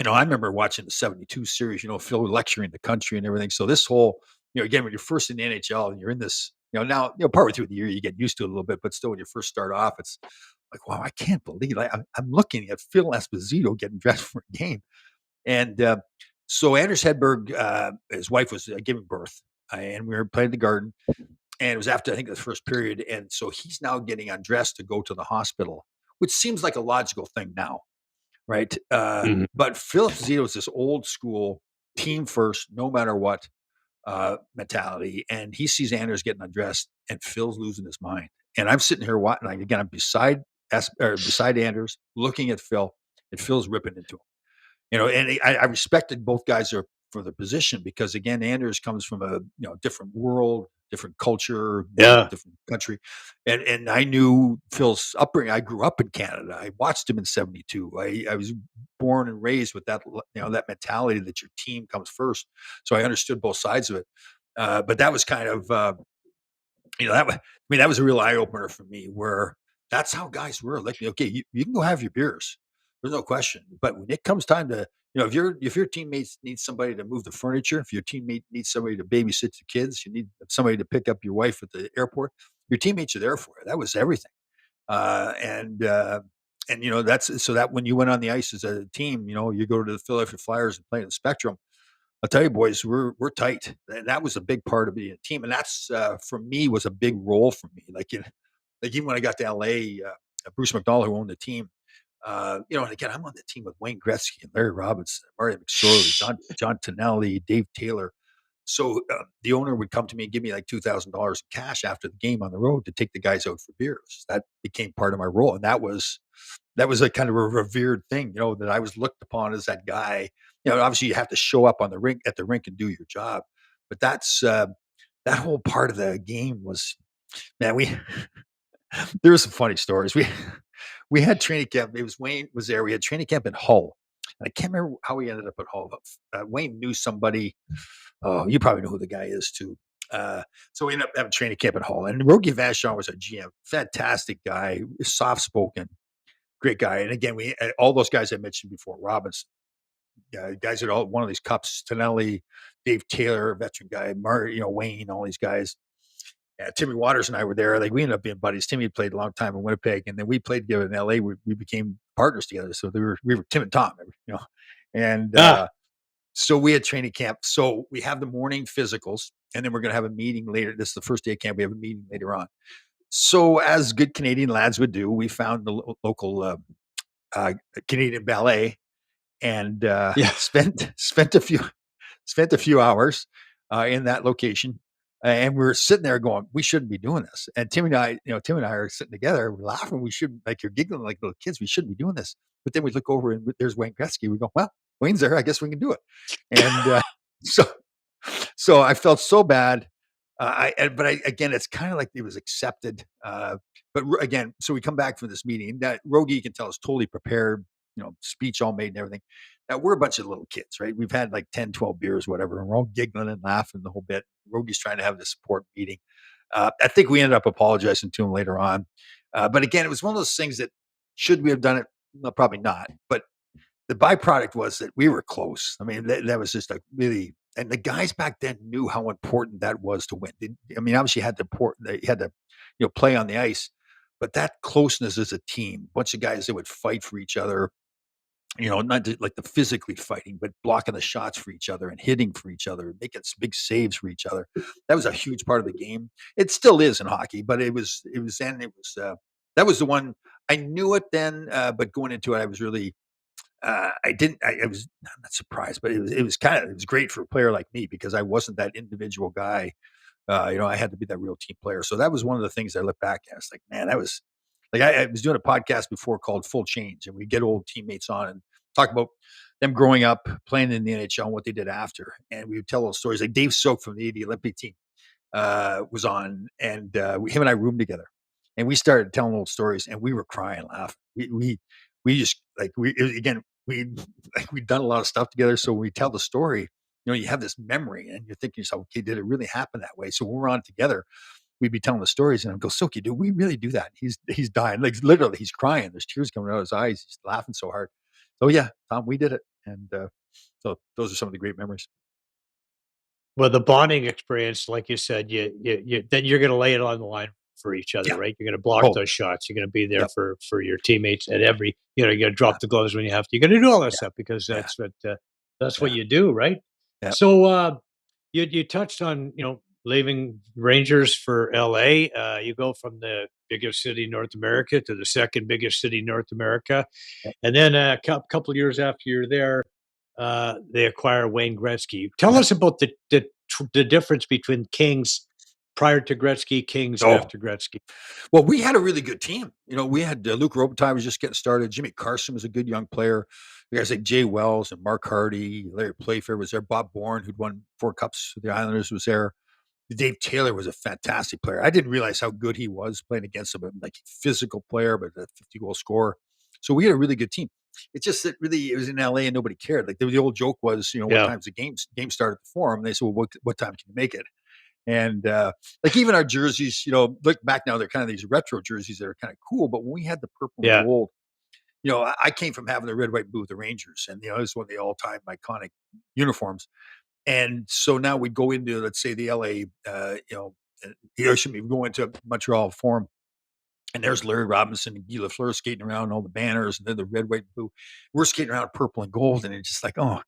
I remember watching the '72 series, Phil lecturing the country and everything. So this whole, again, when you're first in the NHL and you're in this, now, partway through the year, you get used to it a little bit, but still when you first start off, it's like, wow, I can't believe I'm looking at Phil Esposito getting dressed for a game. And so Anders Hedberg, his wife was giving birth, and we were playing the Garden, and it was after I think the first period, and so he's now getting undressed to go to the hospital, which seems like a logical thing now, right? Mhm. But Phil Esposito is this old school team first, no matter what mentality, and he sees Anders getting undressed, and Phil's losing his mind, and I'm sitting here watching. Again, I'm beside Anders, looking at Phil, and Phil's ripping into him. And I respected both guys' for the position because again, Anders comes from a different world, different culture, Yeah. different country, and I knew Phil's upbringing. I grew up in Canada. I watched him in '72. I was born and raised with that that mentality that your team comes first. So I understood both sides of it. But that was kind of that was a real eye opener for me where that's how guys were. Like, okay, you can go have your beers. There's no question. But when it comes time to, if your teammates need somebody to move the furniture, if your teammate needs somebody to babysit the kids, you need somebody to pick up your wife at the airport, your teammates are there for you. That was everything. Uh, and, uh, and that's so that when you went on the ice as a team, you go to the Philadelphia Flyers and play in the Spectrum. I'll tell you, boys, we're tight, and that was a big part of being a team, and that's for me was a big role for me. Like even when I got to LA, Bruce McDonald, who owned the team, and again, I'm on the team with Wayne Gretzky and Larry Robinson, Marty McSorley, John Tonelli, Dave Taylor. So the owner would come to me and give me like $2,000 in cash after the game on the road to take the guys out for beers. That became part of my role, and that was a kind of a revered thing, that I was looked upon as that guy. Obviously you have to show up on the rink at the rink and do your job, but that's that whole part of the game was, man. There were some funny stories. We had training camp. It was Wayne was there. We had training camp in Hull. And I can't remember how we ended up at Hull. But, Wayne knew somebody. Oh, you probably know who the guy is too. So we ended up having training camp at Hull, and Rogie Vachon was our GM. Fantastic guy, soft spoken, great guy. And again, we all those guys I mentioned before, Robinson, guys that all one of these cups, Tonelli, Dave Taylor, veteran guy, Wayne, all these guys. Timmy Waters and I were there. Like we ended up being buddies. Timmy played a long time in Winnipeg, and then we played together in LA. We became partners together. So we were Tim and Tom, and so we had training camp. So we have the morning physicals, and then we're going to have a meeting later. This is the first day of camp. We have a meeting later on. So as good Canadian lads would do, we found the local Canadian ballet and spent a few hours in that location. And we were sitting there going, we shouldn't be doing this. And Tim and I are sitting together, we're laughing. We shouldn't, like you're giggling like little kids. We shouldn't be doing this. But then we look over and there's Wayne Gretzky. We go, well, Wayne's there. I guess we can do it. And so I felt so bad. Again, it's kind of like it was accepted. But again, so we come back from this meeting that Rogie, you can tell, is totally prepared, speech all made and everything. Now we're a bunch of little kids, right? We've had like 10, 12 beers, whatever, and we're all giggling and laughing the whole bit. Rogie's trying to have the support meeting. I think we ended up apologizing to him later on. But again, it was one of those things that should we have done it? Well, probably not. But the byproduct was that we were close. I mean, that was just like really, and the guys back then knew how important that was to win. Obviously they had to, play on the ice, but that closeness as a team, bunch of guys that would fight for each other, not just like the physically fighting, but blocking the shots for each other and hitting for each other, making big saves for each other. That was a huge part of the game. It still is in hockey, but that was the one I knew it then, but going into it, I was really, I'm not surprised, but it was great for a player like me because I wasn't that individual guy. I had to be that real team player. So that was one of the things I look back at. It's like, man, that was like, I was doing a podcast before called Full Change, and we get old teammates on and talk about them growing up, playing in the NHL and what they did after. And we would tell those stories. Like Dave Soak from the 80 Olympic team was on, and him and I roomed together, and we started telling old stories, and we were crying, laughing. We just like we'd done a lot of stuff together. So when we tell the story, you have this memory, and you're thinking to yourself, okay, did it really happen that way? So when we're on together, we'd be telling the stories, and I'd go, Soki, dude, we really do that. He's dying, like literally, he's crying. There's tears coming out of his eyes. He's laughing so hard. So yeah, Tom, we did it, and so those are some of the great memories. Well, the bonding experience, like you said, you then you're going to lay it on the line for each other, Yeah. right? You're going to block Oh, those shots. You're going to be there yep. for your teammates at every. You're going to drop the gloves when you have to. You're going to do all that stuff because Yeah. that's what Yeah. you do, right? Yep. So you touched on leaving Rangers for L.A. You go from the biggest city in North America to the second biggest city in North America, Yep. and then a couple of years after you're there, they acquire Wayne Gretzky. Tell Yep. us about the difference between Kings prior to Gretzky, Kings Oh. after Gretzky. Well, we had a really good team. We had Luke Robitaille was just getting started. Jimmy Carson was a good young player. Guys like Jay Wells and Mark Hardy, Larry Playfair was there. Bob Bourne, who'd won 4 cups for the Islanders, was there. Dave Taylor was a fantastic player. I didn't realize how good he was playing against him. Like physical player, but a 50-goal scorer. So we had a really good team. It's just that really it was in LA and nobody cared. Like the old joke was, what time's the game started at the Forum? And they said, well, what time can you make it? And like even our jerseys, look back now, they're kind of these retro jerseys that are kind of cool. But when we had the purple and gold, I came from having the red, white, blue with the Rangers, and it was one of the all-time iconic uniforms. And so now we go into, let's say, the LA, we go into Montreal Forum, and there's Larry Robinson and Guy Lafleur skating around, and all the banners, and then the red, white, blue. We're skating around purple and gold, and it's just like, oh,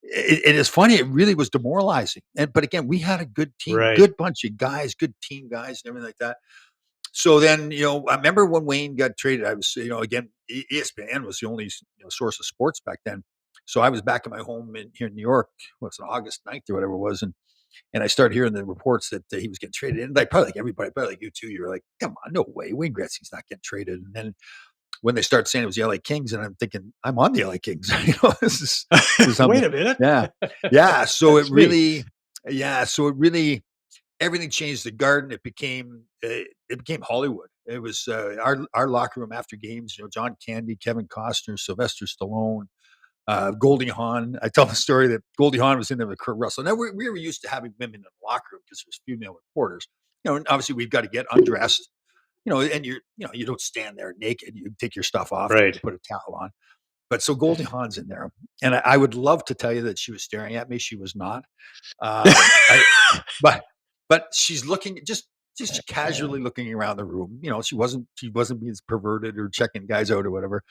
it is funny. It really was demoralizing. But again, we had a good team, good bunch of guys, good team guys, and everything like that. So then, I remember when Wayne got traded, I was, again, ESPN was the only source of sports back then. So I was back at my home here in New York, August 9th or whatever it was. And I started hearing the reports that he was getting traded. And probably like everybody, probably like you too, you're like, come on, no way. Wayne Gretzky's not getting traded. And then when they start saying it was the LA Kings, and I'm thinking, I'm on the LA Kings. This is wait a minute. Yeah. Yeah. So it really, everything changed. The Garden, it became Hollywood. It was our locker room after games, John Candy, Kevin Costner, Sylvester Stallone, Goldie Hawn. I tell the story that Goldie Hawn was in there with Kurt Russell. Now we were used to having women in the locker room because there's female reporters. And obviously we've got to get undressed, and you don't stand there naked. You take your stuff off, and put a towel on. But so Goldie Hawn's in there, and I would love to tell you that she was staring at me. She was not. But she's looking just casually looking around the room. She wasn't being perverted or checking guys out or whatever.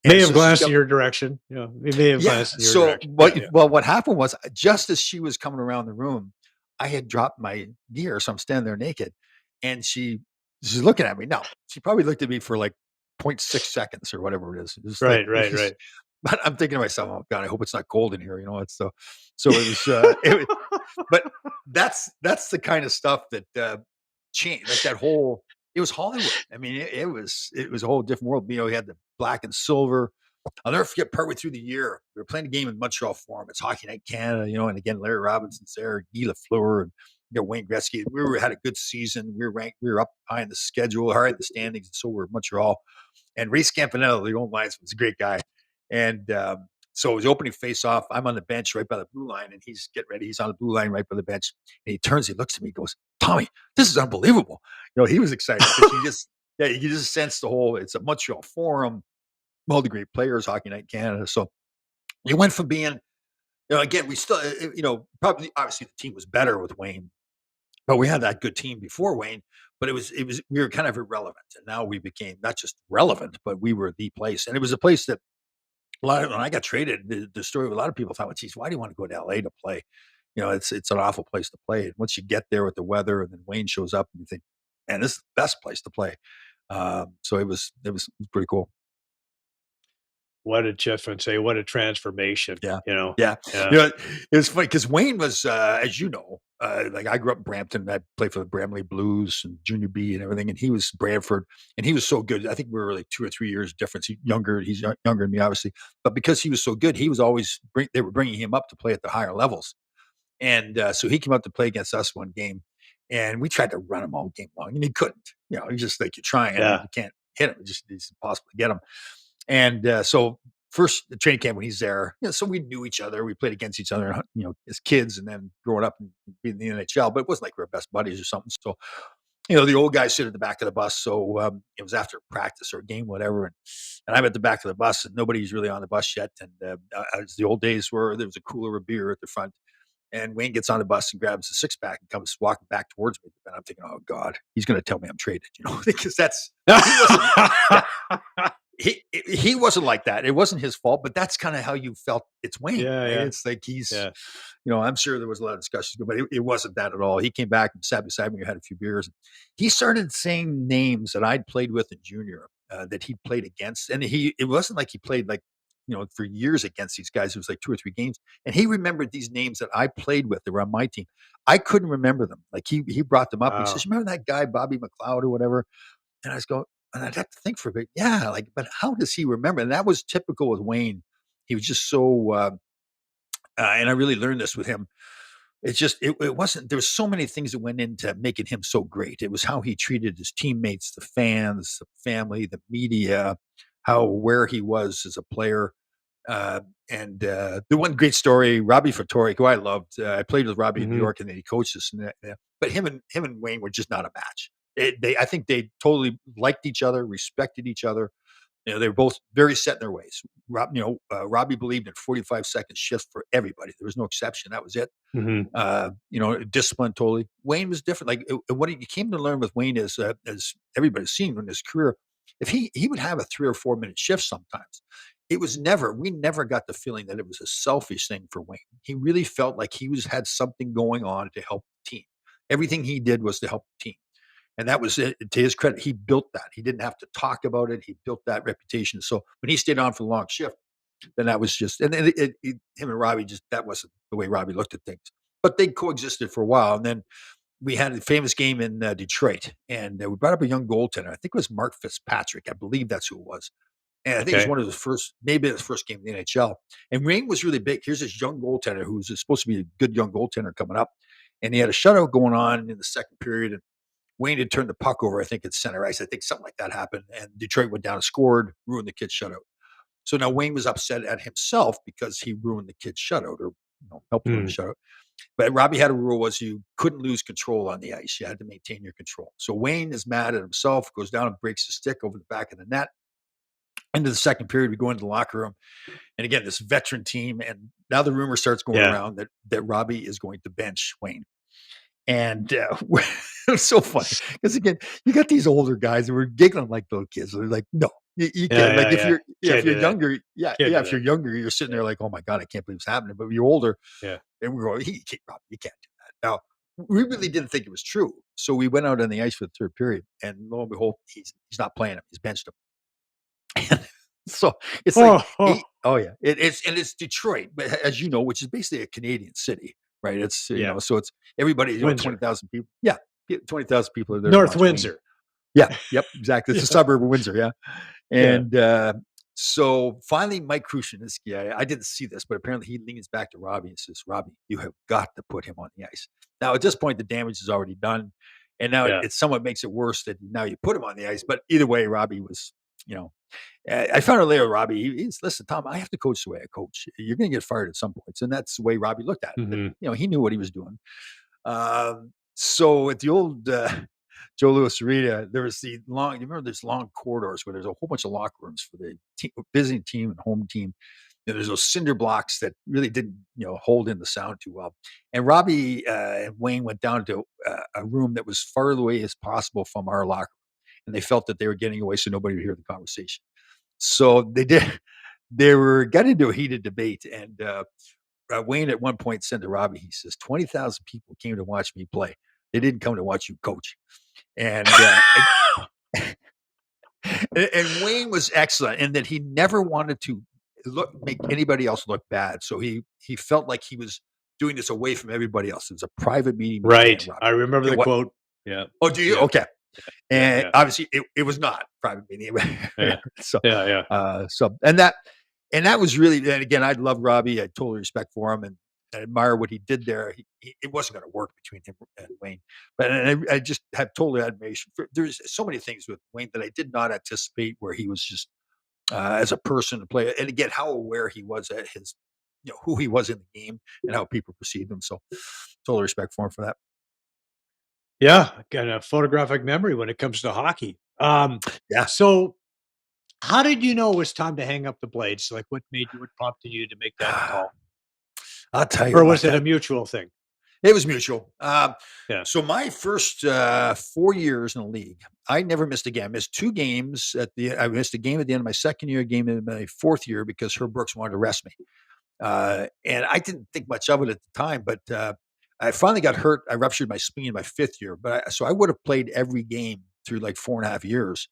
May have glanced in your direction. They may have glanced in your direction. Well, what happened was just as she was coming around the room, I had dropped my gear, so I'm standing there naked, and she's looking at me. Now, she probably looked at me for like 0.6 seconds or whatever it is. Right. But I'm thinking to myself, oh God, I hope it's not cold in here. It's so it was. But that's the kind of stuff that changed. Like that whole, it was Hollywood. I mean, it was a whole different world. We had the black and silver. I'll never forget partway through the year, we were playing a game in Montreal Forum. It's Hockey Night Canada, and again, Larry Robinson's there, Guy Lafleur, and Wayne Gretzky. We had a good season. We were up high in the schedule, high in the standings, and so were Montreal. And Ray Scampanello, the old linesman, was a great guy. And so it was opening face-off. I'm on the bench right by the blue line, and he's getting ready. He's on the blue line right by the bench. And he turns, he looks at me, he goes, Tommy, this is unbelievable. He was excited because you just sense the whole, it's a Montreal Forum, all the great players, Hockey Night Canada. So you went from being, again, we still, probably, obviously the team was better with Wayne, but we had that good team before Wayne. But we were kind of irrelevant. And now we became not just relevant, but we were the place. And it was a place that, when I got traded, the story of a lot of people thought, well, geez, why do you want to go to LA to play? It's an awful place to play. And once you get there with the weather, and then Wayne shows up, and you think, man, this is the best place to play. So it was pretty cool. What a difference! What a transformation! Yeah. It was funny because Wayne was, as you know, like I grew up in Brampton. I played for the Bramley Blues and Junior B and everything, and he was Brantford, and he was so good. I think we were like 2 or 3 years difference. He's younger than me, obviously, but because he was so good, he was always they were bringing him up to play at the higher levels, and so he came up to play against us one game, and we tried to run him all game long, and he couldn't. He's just like, you're trying, you can't hit him. It's impossible to get him. And so first the training camp when he's there, so we knew each other. We played against each other, as kids, and then growing up and being in the NHL. But it wasn't like we were best buddies or something. So, the old guys sit at the back of the bus. So it was after practice or a game, whatever. And I'm at the back of the bus, and nobody's really on the bus yet. And as the old days were, there was a cooler of beer at the front. And Wayne gets on the bus and grabs a 6-pack and comes walking back towards me. And I'm thinking, oh God, he's going to tell me I'm traded, because that's. He wasn't like that. It wasn't his fault, but that's kind of how you felt. It's Wayne. Yeah. It's like he's, I'm sure there was a lot of discussions, but it wasn't that at all. He came back and sat beside me. We had a few beers. He started saying names that I'd played with in junior that he played against, and it wasn't like he played like for years against these guys. It was like 2 or 3 games, and he remembered these names that I played with that were on my team. I couldn't remember them. Like he brought them up. He says, "Remember that guy, Bobby McLeod or whatever?" And I was going, and I'd have to think for a bit. Yeah, like, but how does he remember? And that was typical with Wayne. He was just so, and I really learned this with him. It's just it wasn't. There was so many things that went into making him so great. It was how he treated his teammates, the fans, the family, the media, how aware he was as a player. And the one great story, Robbie Fattori, who I loved. I played with Robbie in New York, and then he coached us. But him and Wayne were just not a match. I think they totally liked each other, respected each other. They were both very set in their ways. Robbie believed in 45-second shifts for everybody. There was no exception. That was it. Discipline totally. Wayne was different. Like what you came to learn with Wayne is, as everybody's seen in his career, if he would have a 3 or 4 minute shift sometimes, we never got the feeling that it was a selfish thing for Wayne. He really felt like he had something going on to help the team. Everything he did was to help the team. And that was it. To his credit, he built that. He didn't have to talk about it. He built that reputation. So when he stayed on for the long shift, then that was just, and then him and Robbie that wasn't the way Robbie looked at things. But they coexisted for a while. And then we had a famous game in Detroit, and we brought up a young goaltender. I think it was Mark Fitzpatrick. I believe that's who it was. And I think it was one of his first, maybe his first game in the NHL. And Wayne was really big. Here's this young goaltender who's supposed to be a good young goaltender coming up. And he had a shutout going on in the second period. And Wayne had turned the puck over, I think, at center ice. I think something like that happened. And Detroit went down and scored, ruined the kid's shutout. So now Wayne was upset at himself because he ruined the kid's shutout, or helped ruin the shutout. But Robbie had a rule was you couldn't lose control on the ice. You had to maintain your control. So Wayne is mad at himself, goes down and breaks the stick over the back of the net. Into the second period, we go into the locker room. And again, this veteran team. And now the rumor starts going around that Robbie is going to bench Wayne. And it was so funny because, again, you got these older guys and we're giggling like little kids. They're like, no, you can't. If you're younger, if you're younger, you're sitting there like, oh my God, I can't believe it's happening. But you're older, and we're going, you can't do that. Now, we really didn't think it was true. So we went out on the ice for the third period, and lo and behold, he's not playing him. He's benched him. And so it's like, it's Detroit, but as you know, which is basically a Canadian city, right? It's, so it's everybody, 20,000 people. Yeah. 20,000 people are there. North Windsor. Yeah. Yep. Exactly. It's a suburb of Windsor. Yeah. And, so finally, Mike Crucian, this guy, I didn't see this, but apparently he leans back to Robbie and says, Robbie, you have got to put him on the ice. Now, at this point, the damage is already done. And now it somewhat makes it worse that now you put him on the ice. But either way, Robbie was, I found out later, Robbie, he's, listen, Tom, I have to coach the way I coach. You're going to get fired at some points. And that's the way Robbie looked at it. But, he knew what he was doing. So at the old Joe Louis Arena, there was you remember there's long corridors where there's a whole bunch of locker rooms for the visiting team and home team. And there's those cinder blocks that really didn't, hold in the sound too well. And Robbie and Wayne went down to a room that was far away as possible from our locker room. And they felt that they were getting away so nobody would hear the conversation. So they got into a heated debate. And Wayne at one point said to Robbie, he says, 20,000 people came to watch me play. They didn't come to watch you coach. And and Wayne was excellent in that he never wanted to make anybody else look bad. So he felt like he was doing this away from everybody else. It was a private meeting. Right. I remember the quote. Yeah. Oh, do you? Yeah. Okay. And obviously it was not private meeting. So and that was really, and again, I love Robbie. I totally respect for him and I admire what he did there. It wasn't going to work between him and Wayne, but I just have total admiration for. There's so many things with Wayne that I did not anticipate, where he was just as a person to play, and again, how aware he was at his, who he was in the game and how people perceived him. So, total respect for him for that. Yeah, got a photographic memory when it comes to hockey. So, how did you know it was time to hang up the blades? Like, what prompted you to make that call? I'll tell you. Or was it a mutual thing? It was mutual. So my first 4 years in the league, I never missed a game. I missed 2 games I missed a game at the end of my second year, a game in my fourth year because Herb Brooks wanted to rest me. And I didn't think much of it at the time, but I finally got hurt. I ruptured my spleen in my 5th year, so I would have played every game through like 4.5 years.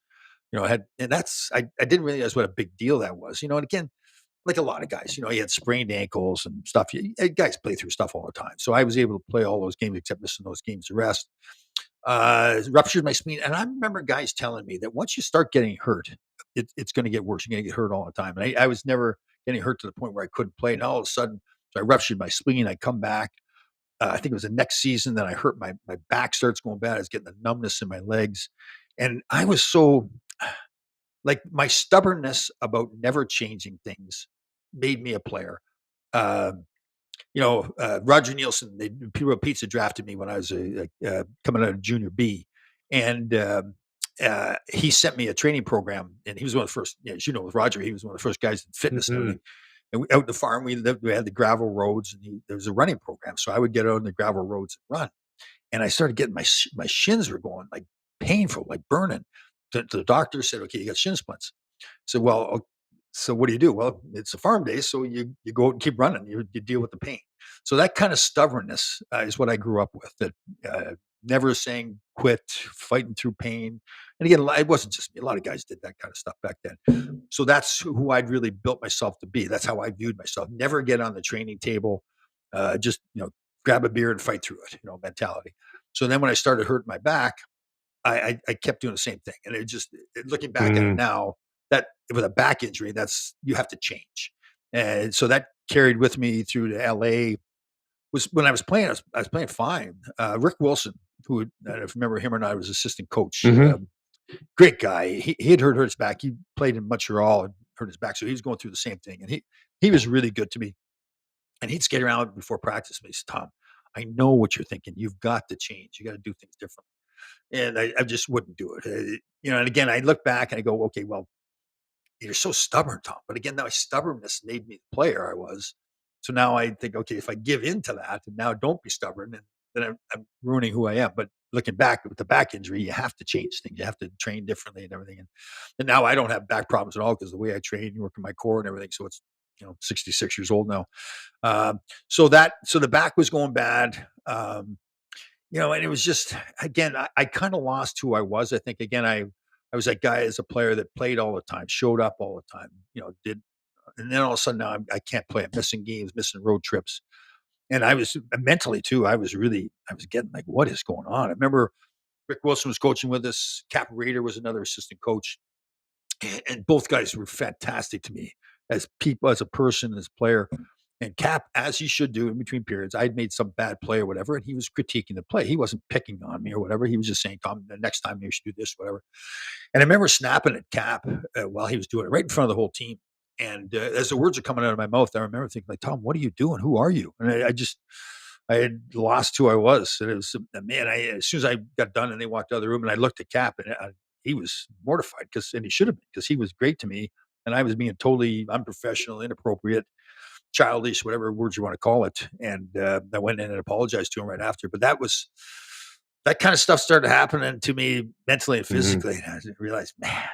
I didn't realize what a big deal that was. And again, like a lot of guys, he had sprained ankles and stuff. Guys play through stuff all the time. So I was able to play all those games except missing those games to rest. Ruptured my spleen. And I remember guys telling me that once you start getting hurt, it's going to get worse. You're going to get hurt all the time. And I was never getting hurt to the point where I couldn't play. And all of a sudden, so I ruptured my spleen. I come back. I think it was the next season that I hurt my back starts going bad. I was getting the numbness in my legs. And I was so like my stubbornness about never changing things made me a player. Um, Roger Nielsen, Puro Pizza drafted me when I was coming out of junior B. And he sent me a training program. And he was one of the first, as you know, with Roger, he was one of the first guys in fitness and everything. And out in the farm, we had the gravel roads, and there was a running program. So I would get out on the gravel roads and run. And I started getting my shins were going like painful, like burning. The doctor said, "Okay, you got shin splints." So, well, so what do you do? Well, it's a farm day, so you go out and keep running. You deal with the pain. So that kind of stubbornness is what I grew up with. That never saying quit, fighting through pain. And again, it wasn't just me. A lot of guys did that kind of stuff back then. So that's who I'd really built myself to be. That's how I viewed myself. Never get on the training table. Just grab a beer and fight through it. Mentality. So then when I started hurting my back, I kept doing the same thing. And looking back at it now, that with a back injury, you have to change. And so that carried with me through to LA. Was when I was playing, I was playing fine. Rick Wilson, who, I don't know if you remember him or not, was assistant coach. Great guy. He had hurt his back. He played in Montreal and hurt his back. So he was going through the same thing. And he was really good to me. And he'd skate around before practice. And he said, "Tom, I know what you're thinking. You've got to change. You got to do things differently." And I just wouldn't do it. And again, I look back and I go, okay, well, you're so stubborn, Tom. But again, my stubbornness made me the player I was. So now I think, okay, if I give in to that and now don't be stubborn, and then I'm ruining who I am. But looking back with the back injury, you have to change things. You have to train differently and everything. And now I don't have back problems at all because the way I train, working my core and everything. So it's 66 years old now. So the back was going bad. And it was just, again, I kind of lost who I was. I think, again, I was that guy as a player that played all the time, showed up all the time, and then all of a sudden now I can't play. I'm missing games, missing road trips. And I was mentally too, I was getting like, what is going on? I remember Rick Wilson was coaching with us. Cap Rader was another assistant coach. And both guys were fantastic to me as people, as a person, as a player. And Cap, as he should do in between periods, I'd made some bad play or whatever, and he was critiquing the play. He wasn't picking on me or whatever. He was just saying, "Tom, the next time you should do this, whatever." And I remember snapping at Cap while he was doing it right in front of the whole team. And as the words are coming out of my mouth, I remember thinking, like, "Tom, what are you doing? Who are you?" And I had lost who I was. And it was, man, as soon as I got done and they walked out of the room and I looked at Cap, and he was mortified and he should have been, because he was great to me. And I was being totally unprofessional, inappropriate, childish, whatever words you want to call it. And I went in and apologized to him right after. But that kind of stuff started happening to me mentally and physically. And I realized, man,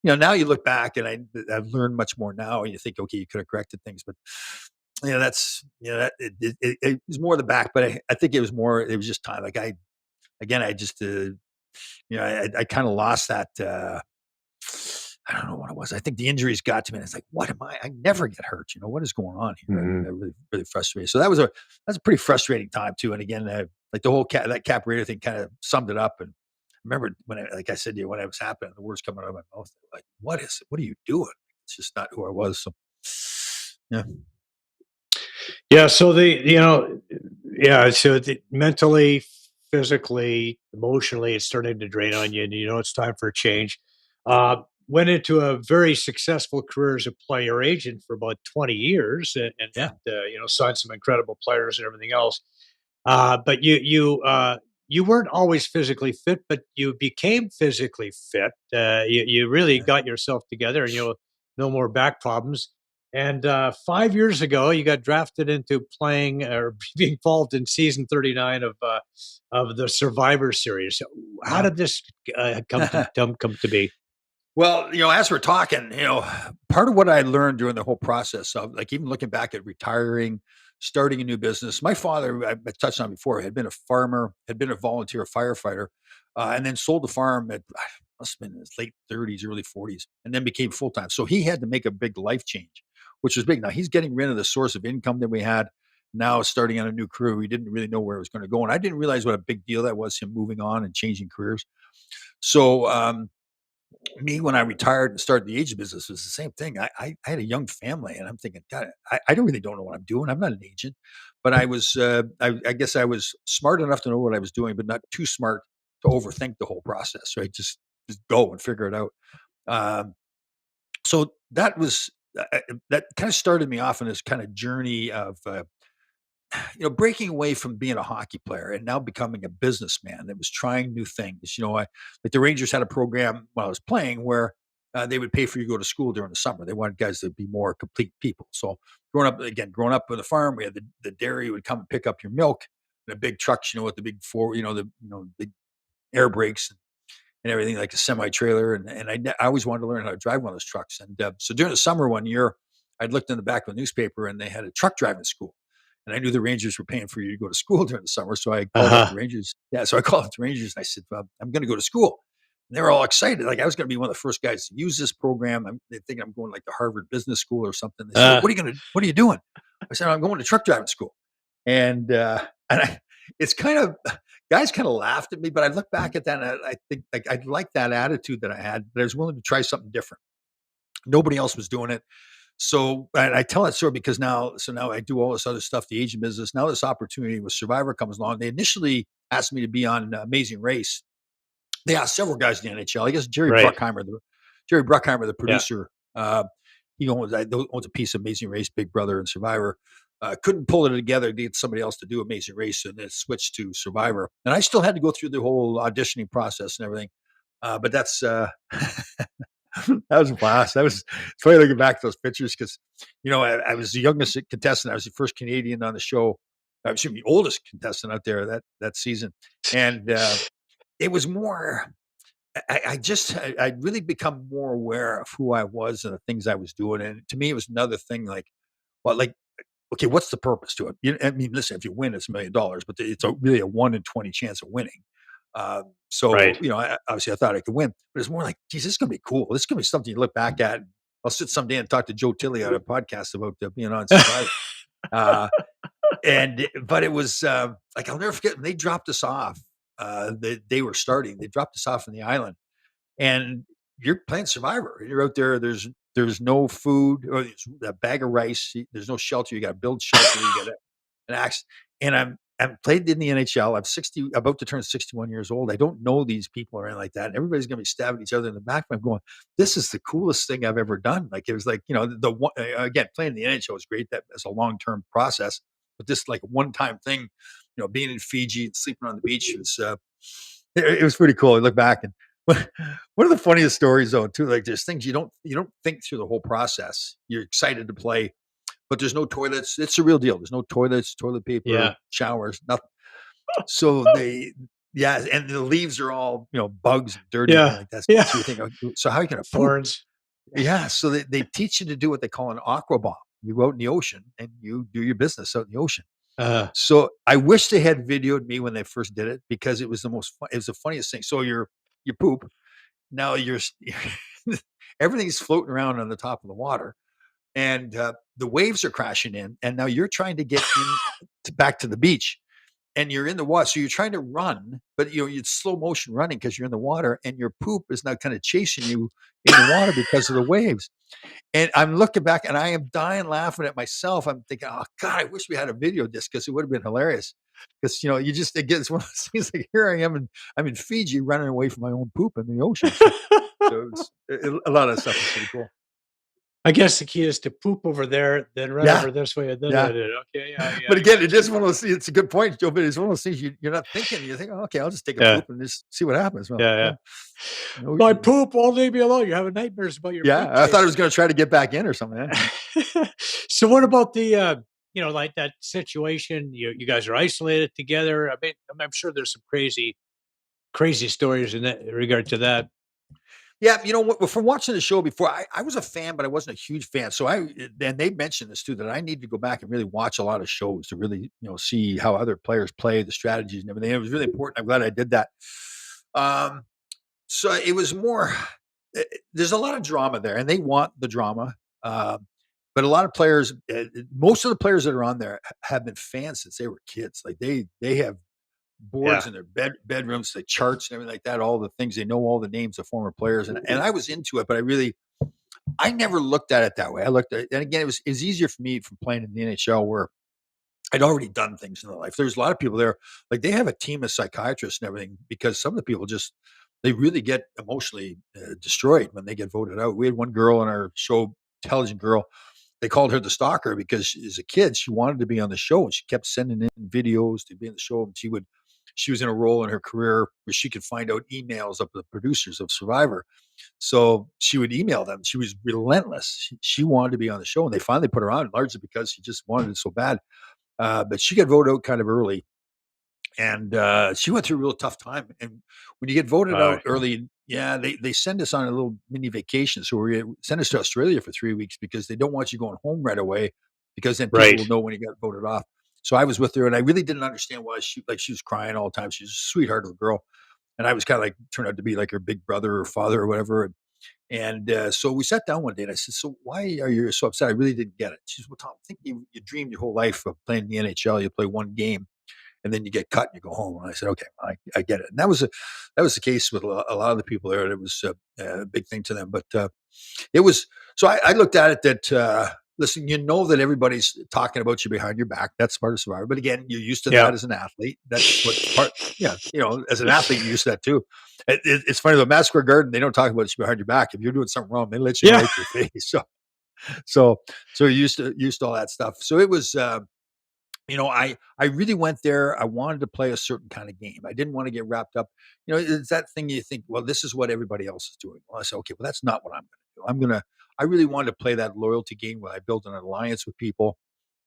now you look back and I've learned much more now. And you think, okay, you could have corrected things, but that it was more the back. But I think it was just time. Like I just, I kind of lost that. I don't know what it was. I think the injuries got to me, and it's like, what am I? I never get hurt. What is going on here? I really, really frustrated. So that's a pretty frustrating time too. And again, like the whole that Cap Rader thing kind of summed it up. And I remember like I said to you, when it was happening, the words coming out of my mouth, like, what is it? What are you doing? It's just not who I was. So, yeah. Yeah. So mentally, physically, emotionally, it's starting to drain on you, and it's time for a change. Went into a very successful career as a player agent for about 20 years, and signed some incredible players and everything else. But you weren't always physically fit, but you became physically fit. You really got yourself together, and no more back problems. And 5 years ago, you got drafted into playing or being involved in season 39 of the Survivor Series. How did this come to be? Well, as we're talking, part of what I learned during the whole process of, like, even looking back at retiring, starting a new business. My father, I touched on before, had been a farmer, had been a volunteer firefighter, and then sold the farm at, must have been in his late 30s, early 40s, and then became full-time. So he had to make a big life change which was big. Now he's getting rid of the source of income that we had. Now starting on a new career, we didn't really know where it was going to go, and I didn't realize what a big deal that was, him moving on and changing careers. So me, when I retired and started the agent business, was the same thing. I had a young family, and I'm thinking, God, I don't really don't know what I'm doing. I'm not an agent, but I was, I guess I was smart enough to know what I was doing, but not too smart to overthink the whole process. Right, just go and figure it out. Um, so that was that kind of started me off on this kind of journey of breaking away from being a hockey player and now becoming a businessman that was trying new things. Like the Rangers had a program while I was playing where they would pay for you to go to school during the summer. They wanted guys to be more complete people. So growing up on the farm, we had the dairy would come and pick up your milk in a big trucks, with the big big air brakes and everything, like a semi trailer. And I always wanted to learn how to drive one of those trucks. And so during the summer one year, I'd looked in the back of a newspaper and they had a truck driving school. And I knew the Rangers were paying for you to go to school during the summer. So I called up the Rangers. Yeah. So I called up the Rangers and I said, well, I'm going to go to school. And they were all excited. Like I was going to be one of the first guys to use this program. They think I'm going like to Harvard Business School or something. They said, what are you doing? I said, I'm going to truck driving school. And it's kind of, guys kind of laughed at me, but I look back at that and I think like I like that attitude that I had, but I was willing to try something different. Nobody else was doing it. So I tell that story because now I do all this other stuff, the agent business. Now this opportunity with Survivor comes along. They initially asked me to be on Amazing Race. They asked several guys in the NHL. I guess Jerry Bruckheimer, the producer, he owns a piece of Amazing Race, Big Brother, and Survivor. Couldn't pull it together to get somebody else to do Amazing Race, and then switched to Survivor. And I still had to go through the whole auditioning process and everything. But that's that was a blast. It's funny looking back at those pictures because, I was the youngest contestant. I was the first Canadian on the show. I was the oldest contestant out there that season. And it was more, I'd really become more aware of who I was and the things I was doing. And to me, it was another thing like, okay, what's the purpose to it? I mean, listen, if you win, it's $1 million, but it's really a 1 in 20 chance of winning. Obviously I thought I could win, but it's more like, geez, this is going to be cool. This is going to be something you look back at. I'll sit someday and talk to Joe Tilley on a podcast about being on Survivor. But it was like, I'll never forget when they dropped us off. They were starting, they dropped us off on the island and you're playing Survivor. You're out there. There's no food or there's a bag of rice. There's no shelter. You got to build shelter. You got an axe. And I'm played in the NHL. I'm about to turn 61 years old. I don't know these people or anything like that. And everybody's going to be stabbing each other in the back. I'm going, this is the coolest thing I've ever done. Like, it was like, again, playing in the NHL was great. That as a long-term process, but this like one-time thing, being in Fiji and sleeping on the beach it was pretty cool. I look back and one of the funniest stories though, too, like there's things you don't think through the whole process. You're excited to play, but there's no toilets. It's a real deal. There's no toilets, toilet paper, showers, nothing. So and the leaves are all, bugs and dirty. Yeah. Like that. Yeah. So you think, so how are you going to Thorns? Yeah. So they teach you to do what they call an aqua bomb. You go out in the ocean and you do your business out in the ocean. So I wish they had videoed me when they first did it because it was it was the funniest thing. So you poop. Now everything's floating around on the top of the water. And the waves are crashing in, and now you're trying to get back to the beach, and you're in the water. So you're trying to run, but you're slow motion running because you're in the water, and your poop is now kind of chasing you in the water because of the waves. And I'm looking back, and I am dying laughing at myself. I'm thinking, oh God, I wish we had a video of this because it would have been hilarious. Because it's one of those things like here I am, and I'm in Fiji running away from my own poop in the ocean. So a lot of stuff is pretty cool. I guess the key is to poop over there, then run over this way, and then okay. But again, it is one of those. It's a good point, Joe. But it's one of those things you're not thinking. You think, okay, I'll just take a poop and just see what happens. Well, My poop won't leave me alone. You're having nightmares about your poop. I thought I was going to try to get back in or something. So what about the like that situation? You guys are isolated together. I mean, I'm sure there's some crazy stories in that regard to that. Yeah, from watching the show before, I was a fan, but I wasn't a huge fan. So and they mentioned this too, that I need to go back and really watch a lot of shows to really, see how other players play, the strategies and everything. It was really important. I'm glad I did that. So it was more, there's a lot of drama there and they want the drama. But a lot of players, most of the players that are on there have been fans since they were kids. Like they have boards Yeah. in their bedrooms, the charts and everything like that, all the things. They know all the names of former players. And I was into it, but I never looked at it that way. I looked at it, and again, it was easier for me from playing in the NHL where I'd already done things in their life. There's a lot of people there, like they have a team of psychiatrists and everything because some of the people they really get emotionally destroyed when they get voted out. We had one girl on our show, intelligent girl. They called her the stalker because as a kid, she wanted to be on the show and she kept sending in videos to be in the show. And she was in a role in her career where she could find out emails of the producers of Survivor. So she would email them. She was relentless. She wanted to be on the show and they finally put her on largely because she just wanted it so bad. But she got voted out kind of early, and she went through a real tough time. And when you get voted out early, yeah, they send us on a little mini vacation. So we send us to Australia for 3 weeks because they don't want you going home right away, because then people will know when you got voted off. So I was with her, and I really didn't understand why she was crying all the time. She's a sweetheart of a girl, and I was kind of like turned out to be like her big brother or father or whatever. And so we sat down one day and I said, "So why are you so upset?" I really didn't get it. She said, "Well, Tom, I think you dreamed your whole life of playing in the NHL. You play one game and then you get cut and you go home." And I said, "Okay, I get it." And that was the case with a lot of the people there. It was a big thing to them. But it was, so I looked at it that, listen, that everybody's talking about you behind your back. That's part of Survivor. But again, you're used to that as an athlete. That's what part, yeah, as an athlete, you're used to that too. It's funny, though, Madison Square Garden, they don't talk about you behind your back. If you're doing something wrong, they let you know right to your face. So you're used to all that stuff. So it was, I really went there. I wanted to play a certain kind of game. I didn't want to get wrapped up. It's that thing you think, well, this is what everybody else is doing. Well, I said, okay, well, that's not what I'm going to do. I really wanted to play that loyalty game where I built an alliance with people.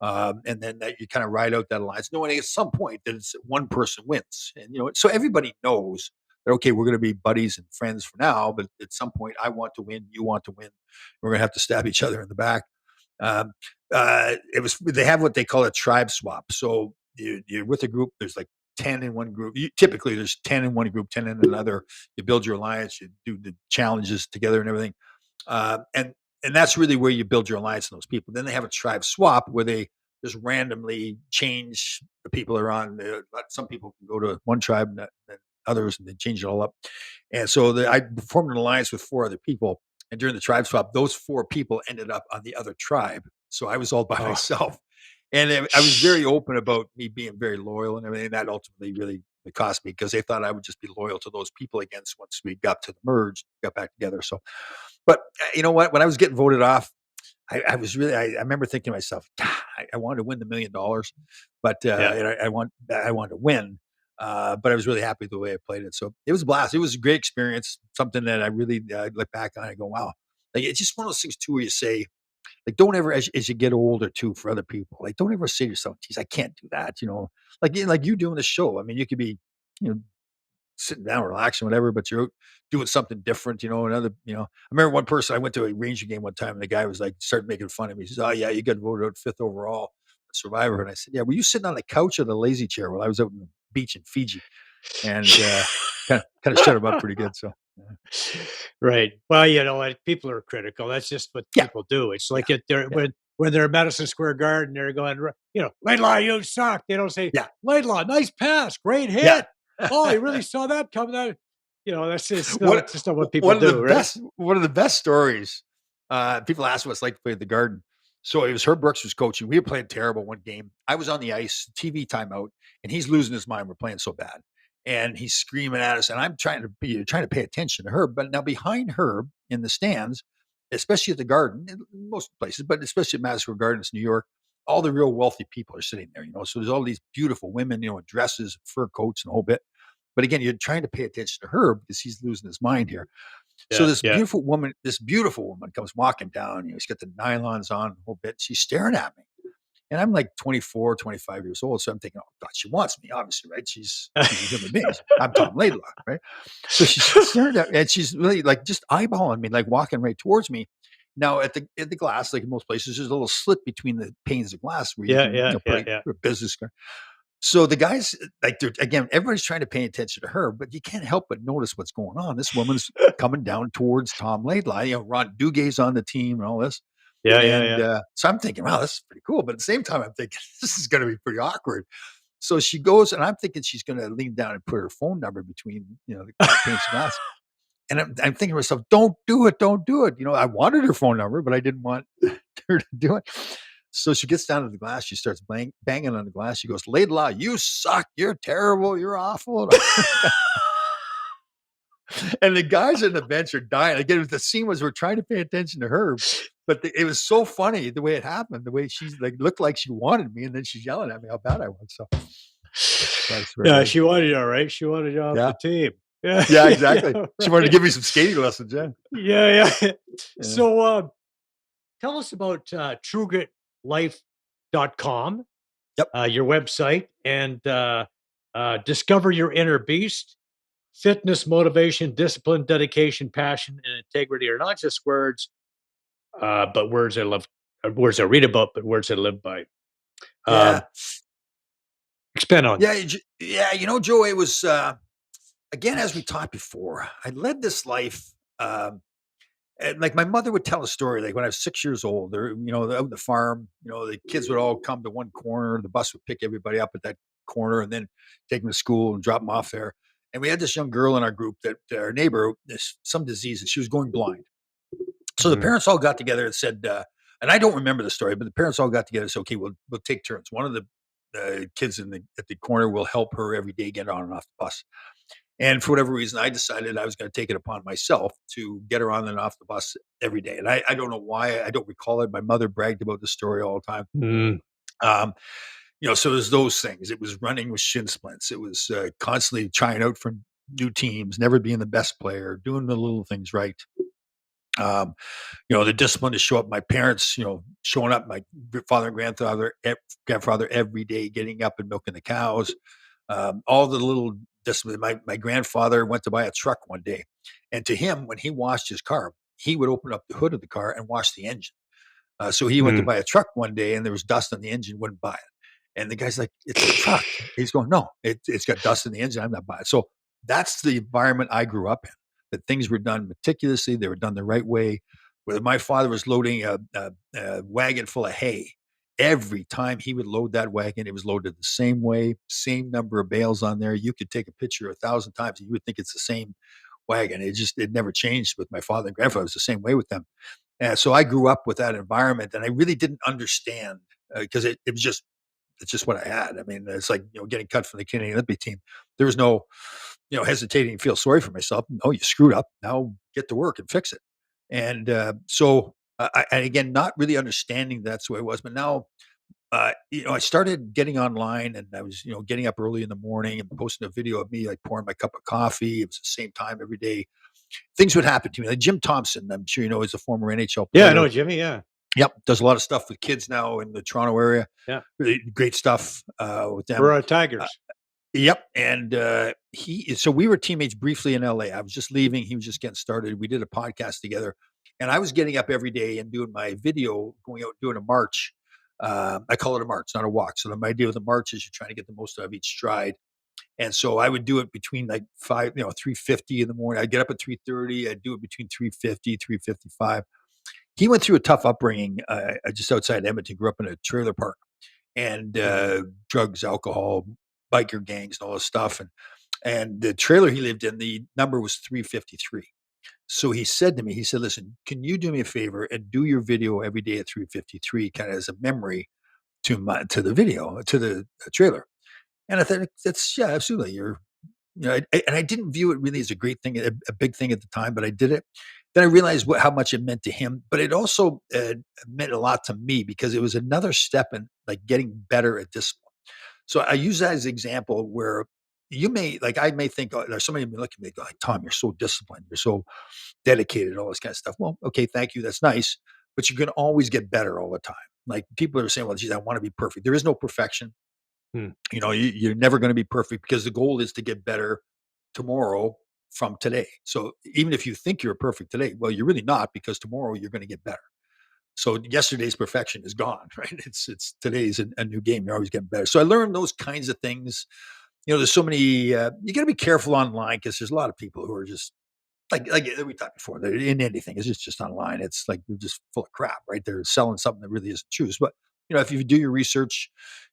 And then that you kind of ride out that alliance, knowing at some point that it's one person wins. And, so everybody knows that, okay, we're going to be buddies and friends for now, but at some point I want to win, you want to win. We're going to have to stab each other in the back. Um, they have what they call a tribe swap. So you're with a group, there's like 10 in one group. Typically there's 10 in one group, 10 in another. You build your alliance, you do the challenges together and everything. And that's really where you build your alliance in those people. Then they have a tribe swap where they just randomly change the people they're on. Some people can go to one tribe and others, and they change it all up. And so I formed an alliance with 4 other people. And during the tribe swap, those 4 people ended up on the other tribe. So I was all by myself. And I was very open about me being very loyal and everything. That ultimately really cost me because they thought I would just be loyal to those people against once we got to the merge, got back together. So, but you know what? When I was getting voted off, I was really, I remember thinking to myself, I wanted to win the $1 million, but and I wanted to win. But I was really happy with the way I played it. So it was a blast. It was a great experience. Something that I really look back on and go, wow. Like, it's just one of those things too, where you say, like, don't ever, as you get older too, for other people, like, don't ever say to yourself, geez, I can't do that. Like you doing the show. I mean, you could be, sitting down, relaxing, whatever, but you're doing something different, I remember one person, I went to a Ranger game one time and the guy was like, started making fun of me. He says, "Oh yeah, you got voted out 5th overall Survivor." And I said, "Yeah, were you sitting on the couch or the lazy chair while I was out on the beach in Fiji?" And kind of shut him up pretty good. So Right. Well, people are critical. That's just what yeah, people do. It's like yeah, when they're at Madison Square Garden, they're going, Laidlaw, you suck. They don't say, yeah, Laidlaw, nice pass, great hit. yeah. Oh, you really saw that coming out. That's just What just not what people do, right? One of the best stories. People ask what it's like to play at the Garden. So it was Herb Brooks was coaching. We had played terrible one game. I was on the ice, TV timeout, and he's losing his mind. We're playing so bad, and he's screaming at us. And I'm trying to pay attention to Herb. But now behind Herb in the stands, especially at the Garden, in most places, but especially at Madison Square Garden, New York, all the real wealthy people are sitting there. So there's all these beautiful women, in dresses, fur coats, and the whole bit. But again, you're trying to pay attention to Herb because he's losing his mind here. So this beautiful woman comes walking down. She's got the nylons on, the whole bit. She's staring at me. And I'm like 24, 25 years old. So I'm thinking, oh God, she wants me, obviously, right? She's a human being. I'm Tom Laidlaw, right? So she's staring at me and she's really like just eyeballing me, like walking right towards me. Now at the glass, like in most places, there's a little slit between the panes of glass where you can put a business card. So the guys, again, everybody's trying to pay attention to her, but you can't help but notice what's going on. This woman's coming down towards Tom Laidlaw. Ron Duguay's on the team and all this. Yeah, yeah, And yeah. so I'm thinking, wow, this is pretty cool. But at the same time, I'm thinking this is going to be pretty awkward. So she goes, and I'm thinking she's going to lean down and put her phone number between, the panes of glass. And I'm thinking to myself, don't do it, don't do it. I wanted her phone number, but I didn't want her to do it. So she gets down to the glass. She starts banging on the glass. She goes, Laidlaw, you suck. You're terrible. You're awful. And the guys on the bench are dying. Again, the scene was we're trying to pay attention to her, but it was so funny the way it happened, the way she's like looked like she wanted me, and then she's yelling at me how bad I was. So that's Yeah, right. she wanted you, all right. She wanted you off Yeah. the team. Yeah, Yeah, exactly. yeah, She wanted to right. give me some skating lessons. Yeah. Yeah, yeah. Yeah. So tell us about truegritlife.com, Yep. your website, and discover your inner beast. Fitness, motivation, discipline, dedication, passion, and integrity are not just words, but words I love, words I read about, but words I live by. Yeah. Expand on Yeah. that. Yeah. Joe, it was, again, as we talked before, I led this life. And like my mother would tell a story, like when I was 6 years old, they're, out on the farm, the kids would all come to one corner. The bus would pick everybody up at that corner and then take them to school and drop them off there. And we had this young girl in our group that our neighbor, some disease, and she was going blind. So the Mhm. parents all got together and said, and I don't remember the story, but the parents all got together and said, okay, we'll take turns. One of the kids at the corner will help her every day get on and off the bus. And for whatever reason, I decided I was going to take it upon myself to get her on and off the bus every day. And I don't know why. I don't recall it. My mother bragged about the story all the time. Mm. Um, so it was those things. It was running with shin splints. It was constantly trying out for new teams, never being the best player, doing the little things right. The discipline to show up. My parents, showing up. My father and grandfather every day, getting up and milking the cows. All the little discipline. My grandfather went to buy a truck one day, and to him, when he washed his car, he would open up the hood of the car and wash the engine. So he went to Mm. buy a truck one day, and there was dust on the engine. Wouldn't buy it, and the guy's like, "It's a truck." He's going, "No, it's got dust in the engine. I'm not buying it." So that's the environment I grew up in. That things were done meticulously. They were done the right way. Whether my father was loading a wagon full of hay, every time he would load that wagon, it was loaded the same way, same number of bales on there. You could take a picture 1,000 times and you would think it's the same wagon. It never changed with my father and grandfather. It was the same way with them. And so I grew up with that environment and I really didn't understand because it's just what I had. I mean, it's like, getting cut from the Canadian Olympic team. There was no, hesitating to feel sorry for myself. No, you screwed up. Now get to work and fix it. And and again, not really understanding that's the way it was. But now, I started getting online and I was, getting up early in the morning and posting a video of me like pouring my cup of coffee. It was the same time every day. Things would happen to me. Like Jim Thompson, I'm sure you know, is a former NHL Yeah, I player. know, Jimmy. Yeah, Yep, does a lot of stuff with kids now in the Toronto area. yeah. Really great stuff with them. For Tigers. Yep, and so we were teammates briefly in LA. I was just leaving; he was just getting started. We did a podcast together, and I was getting up every day and doing my video, going out doing a march. I call it a march, not a walk. So my idea with the march is you're trying to get the most out of each stride. And so I would do it between like 3:50 in the morning. I'd get up at 3:30. I'd do it between 3:50, 3:55. He went through a tough upbringing just outside Edmonton, grew up in a trailer park and drugs, alcohol, biker gangs, and all this stuff. And the trailer he lived in, the number was 353. So he said to me, he said, listen, can you do me a favor and do your video every day at 353, kind of as a memory to the video, to the trailer. And I thought that's, yeah, absolutely. And I didn't view it really as a great thing, a big thing at the time, but I did it. Then I realized how much it meant to him, but it also meant a lot to me because it was another step in like getting better at discipline. So I use that as an example where I may think, there's somebody may look at me and go, like, Tom, you're so disciplined. You're so dedicated, all this kind of stuff. Well, okay, thank you. That's nice. But you can always get better all the time. Like people are saying, well, geez, I want to be perfect. There is no perfection. Hmm. You're never going to be perfect because the goal is to get better tomorrow from today. So even if you think you're perfect today, well, you're really not because tomorrow you're going to get better. So yesterday's perfection is gone, right? It's today's a new game. You're always getting better. So I learned those kinds of things. There's so many, you got to be careful online because there's a lot of people who are just like we talked before, they're in anything. It's just online. It's like they're just full of crap, right? They're selling something that really isn't true. But if you do your research,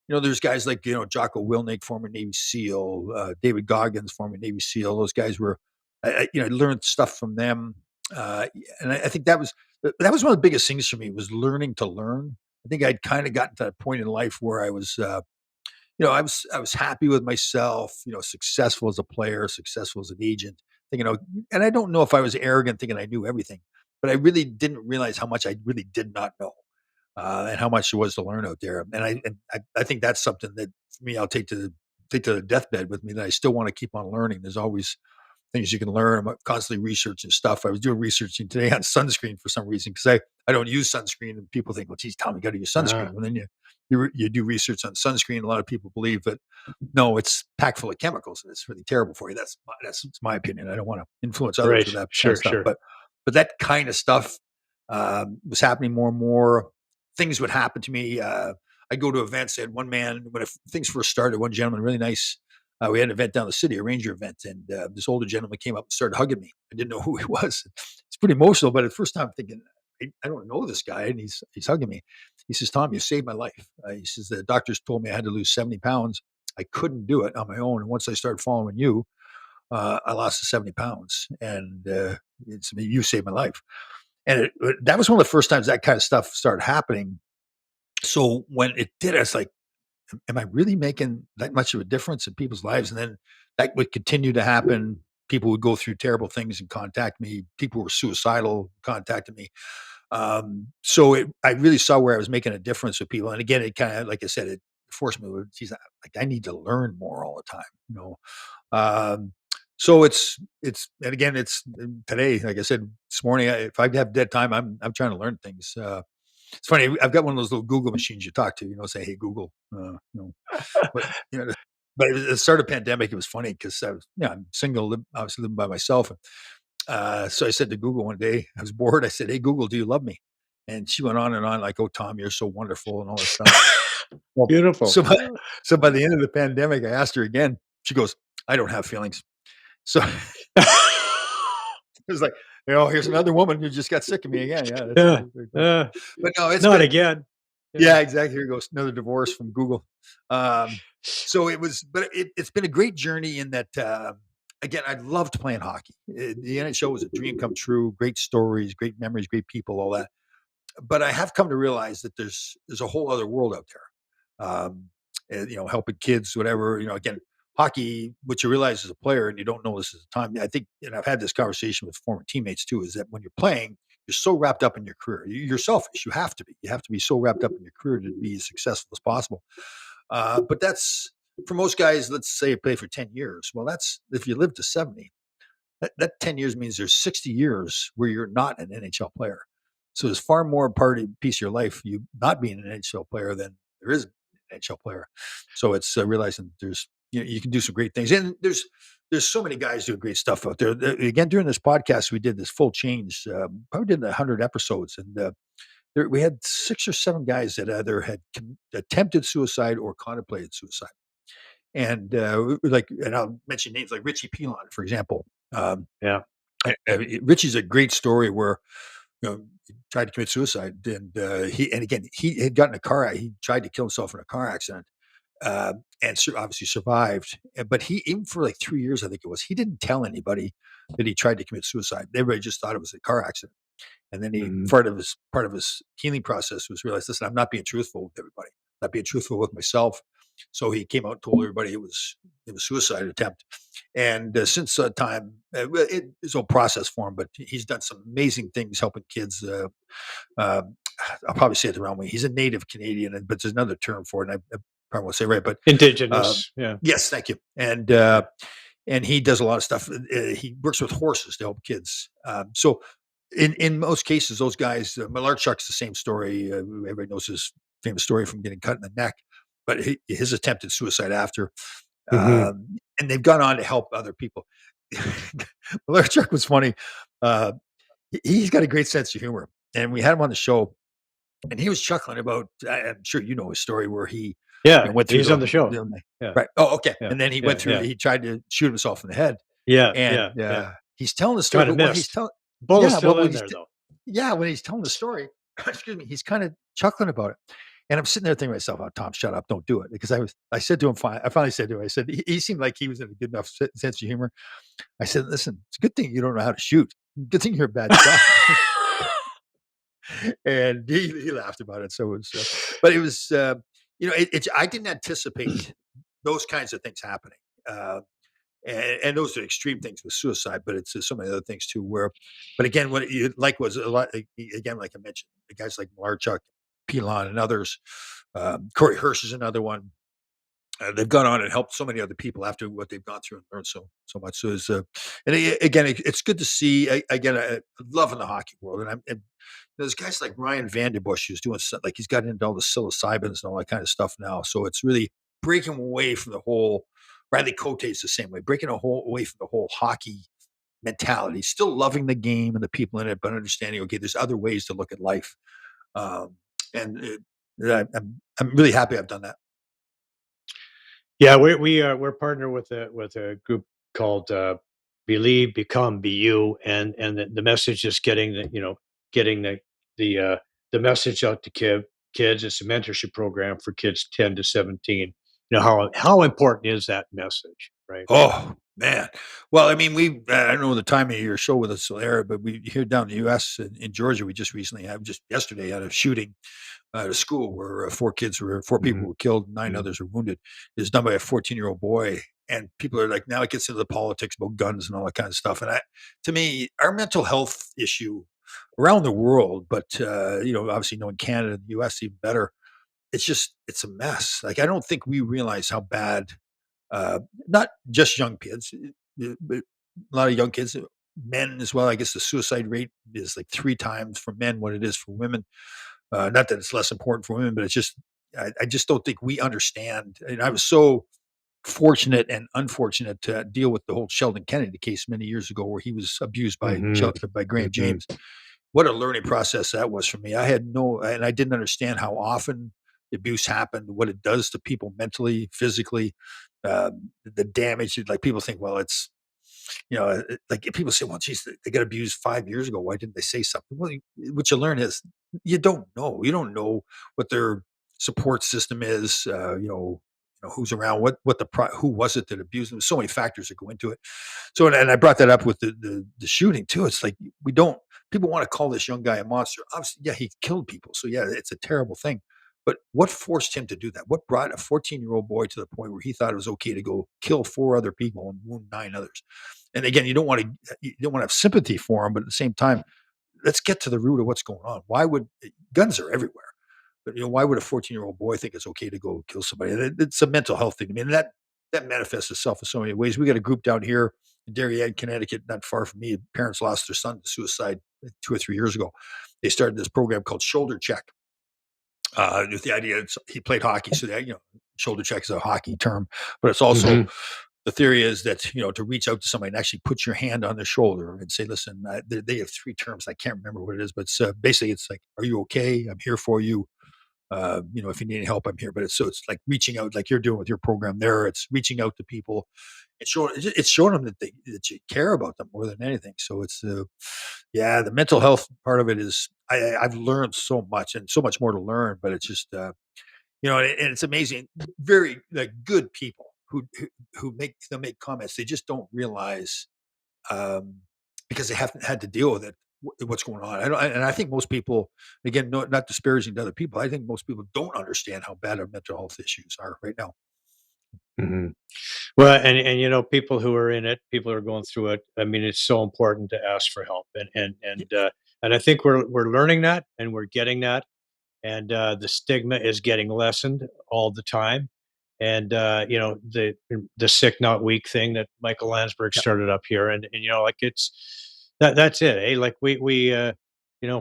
there's guys like Jocko Willink, former Navy SEAL, David Goggins, former Navy SEAL. Those guys were, I learned stuff from them, and I think that was one of the biggest things for me was learning to learn. I think I'd kind of gotten to that point in life where I was. I was happy with myself, successful as a player, successful as an agent, thinking, and I don't know if I was arrogant thinking I knew everything, but I really didn't realize how much I really did not know, and how much there was to learn out there. And I think that's something that for me, I'll take to the deathbed with me, that I still want to keep on learning. There's always things you can learn. I'm constantly researching stuff. I was doing researching today on sunscreen for some reason, because I don't use sunscreen, and people think, well, geez, Tom, you got to use sunscreen. And then you do research on sunscreen. A lot of people believe that no, it's packed full of chemicals and it's really terrible for you. That's my opinion. I don't want to influence others with that kind of stuff. But that kind of stuff was happening more and more. Things would happen to me. I'd go to events. I had one man, when things first started, one gentleman, really nice. We had an event down the city, a ranger event, and this older gentleman came up and started hugging me. I didn't know who he was. It's pretty emotional, but at the first time I'm thinking, I don't know this guy, and he's hugging me. He says, Tom, you saved my life. He says, the doctors told me I had to lose 70 pounds. I couldn't do it on my own. And once I started following you, I lost the 70 pounds. And you saved my life. And that was one of the first times that kind of stuff started happening. So when it did, I was like, am I really making that much of a difference in people's lives? And then that would continue to happen. People would go through terrible things and contact me. People were suicidal, contacted me. So I really saw where I was making a difference with people. And again, it kind of, like I said, it forced me. Geez, I need to learn more all the time. So it's and again, it's today. Like I said this morning, if I have dead time, I'm trying to learn things. It's funny. I've got one of those little Google machines you talk to. Say, "Hey Google," but But at the start of the pandemic, it was funny because I'm single, obviously living by myself. So I said to Google one day, I was bored. I said, "Hey Google, do you love me?" And she went on and on like, "Oh Tom, you're so wonderful," and all this stuff. Well, Beautiful. So by the end of the pandemic, I asked her again. She goes, "I don't have feelings." So it was like, here's another woman who just got sick of me again. Yeah. But no, it's not good. again. Yeah, exactly. Here goes another divorce from Google. So it was, but it's been a great journey in that, again, I loved playing hockey. The NHL was a dream come true, great stories, great memories, great people, all that. But I have come to realize that there's a whole other world out there. Helping kids, whatever, again, hockey, what you realize as a player, and you don't know this at the time. I think, and I've had this conversation with former teammates too, is that when you're playing, you're so wrapped up in your career. You're selfish. You have to be. You have to be so wrapped up in your career to be as successful as possible. But that's for most guys. Let's say you play for 10 years. Well, that's if you live to 70. That 10 years means there's 60 years where you're not an NHL player. So there's far more piece of your life you not being an NHL player than there is an NHL player. So it's realizing there's you can do some great things, and there's so many guys doing great stuff out there. Again, during this podcast, we did this full change. Probably did 100 episodes, and we had 6 or 7 guys that either had attempted suicide or contemplated suicide. And and I'll mention names like Richie Pilon, for example. Richie's a great story where he tried to commit suicide, and he had gotten a car. He tried to kill himself in a car accident. And obviously survived. But he, even for like 3 years, I think it was, he didn't tell anybody that he tried to commit suicide. Everybody just thought it was a car accident. And then he, part of his healing process was realize, listen, I'm not being truthful with everybody, not being truthful with myself. So he came out and told everybody it was a suicide attempt. And since that time, it's a process for him, but he's done some amazing things helping kids. I'll probably say it the wrong way. He's a native Canadian, but there's another term for it. And I probably won't say it right, but indigenous. Yes, thank you. And he does a lot of stuff. He works with horses to help kids. So in most cases, those guys, Malarchuk's the same story. Everybody knows his famous story from getting cut in the neck, but his attempted suicide after. And they've gone on to help other people. Malarchuk was funny. He's got a great sense of humor, and we had him on the show, and he was chuckling about. I'm sure you know his story where he went through. He's on the show. Right. Oh, okay. And then he went through. He tried to shoot himself in the head. he's telling the story, Kind of but when he's missed. telling, Bullet's yeah, still when in he's there though. yeah, when he's telling the story, excuse me, he's kind of chuckling about it. And I'm sitting there thinking to myself, "Oh, Tom, shut up, don't do it." Because I said to him, I finally said to him, I said, he seemed like he was in a good enough sense of humor. I said, "Listen, it's a good thing you don't know how to shoot. Good thing you're a bad shot." And he laughed about it. So it was, but it was, I didn't anticipate those kinds of things happening. Uh, and those are extreme things with suicide, but it's so many other things too. But again, what you like was a lot. Again, like I mentioned, the guys like Malarchuk, Pilon, and others. Corey Hirsch is another one. They've gone on and helped so many other people after what they've gone through and learned so much. So again, it's good to see. I love in the hockey world, and there's guys like Ryan Vanderbush who's doing like he's got into all the psilocybins and all that kind of stuff now. So it's really breaking away from the whole. Riley Cote's the same way, breaking away from the whole hockey mentality, still loving the game and the people in it, but understanding, okay, there's other ways to look at life. Um, and I'm really happy I've done that. Yeah, we're partnered with a group called Believe, Become, Be You, and the message is getting the message out to kids. It's a mentorship program for kids 10 to 17. How important is that message, right? Oh man. Well, I mean, I don't know the time of your show with us, Solera, but we here down in the U.S. in Georgia, we just recently just yesterday had a shooting at a school where four people Mhm, were killed, 9 mhm. others were wounded. It was done by a 14-year-old boy, and people are like, now it gets into the politics about guns and all that kind of stuff. And to me, our mental health issue around the world, but obviously, in Canada and the U.S. even better. It's a mess. Like I don't think we realize how bad uh, not just young kids, but a lot of young kids, men as well. I guess the suicide rate is like 3 times for men what it is for women. Not that it's less important for women, but it's just I just don't think we understand. And I was so fortunate and unfortunate to deal with the whole Sheldon Kennedy case many years ago, where he was abused by Mhm, by Graham mhm. James. What a learning process that was for me. I didn't understand how often abuse happened, what it does to people mentally, physically, the damage. Like people think, well, it's like people say, well, geez, they got abused 5 years ago. Why didn't they say something? Well, what you learn is you don't know. You don't know what their support system is. Who's around, who was it that abused them? So many factors that go into it. So, and I brought that up with the shooting too. It's like we don't. People want to call this young guy a monster. Obviously, yeah, he killed people. So yeah, it's a terrible thing. But what forced him to do that? What brought a 14-year-old boy to the point where he thought it was okay to go kill 4 other people and wound 9 others? And again, you don't want to have sympathy for him, but at the same time, let's get to the root of what's going on. Why would guns are everywhere? But why would a 14-year-old boy think it's okay to go kill somebody? It's a mental health thing. I mean, that manifests itself in so many ways. We got a group down here in Darien, Connecticut, not far from me. Parents lost their son to suicide 2 or 3 years ago. They started this program called Shoulder Check. With the idea he played hockey, so that shoulder check is a hockey term, but it's also Mhm. the theory is that to reach out to somebody and actually put your hand on their shoulder and say, "Listen," they have 3 terms. I can't remember what it is, but basically it's like, "Are you okay? I'm here for you. If you need any help, I'm here." But it's like reaching out, like you're doing with your program there. It's reaching out to people. It's showing them that you care about them more than anything. So the mental health part of it is I've learned so much and so much more to learn. But it's just and it's amazing. Very like good people who make comments. They just don't realize um, because they haven't had to deal with it. What's going on? And I think most people, again, not disparaging to other people. I think most people don't understand how bad our mental health issues are right now. Mhm. Well, and people who are in it, people who are going through it. I mean, it's so important to ask for help, and I think we're learning that, and we're getting that, and the stigma is getting lessened all the time. And the sick not weak thing that Michael Landsberg Yeah. started up here, and like that's it. Like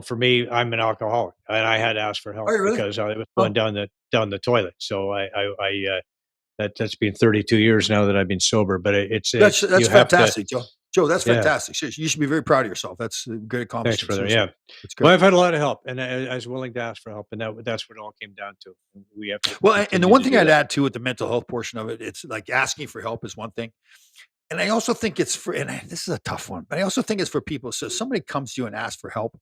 for me, I'm an alcoholic, and I had to ask for Oh, help you really? because I was going Oh, down the toilet. So that's been 32 years now that I've been sober, but it's that's you have to. fantastic, Joe. Joe, that's Yeah, fantastic. Seriously, you should be very proud of yourself. That's a great thanks, accomplishment. brother. Seriously, Yeah. that's Well, great. I've had a lot of help, and I was willing to ask for help, and that's what it all came down to. And we have to Well, and the continue one to thing do I'd that. add to with the mental health portion of it, it's like asking for help is one thing. And I also think it's for, this is a tough one, but I also think it's for people. So somebody comes to you and asks for help.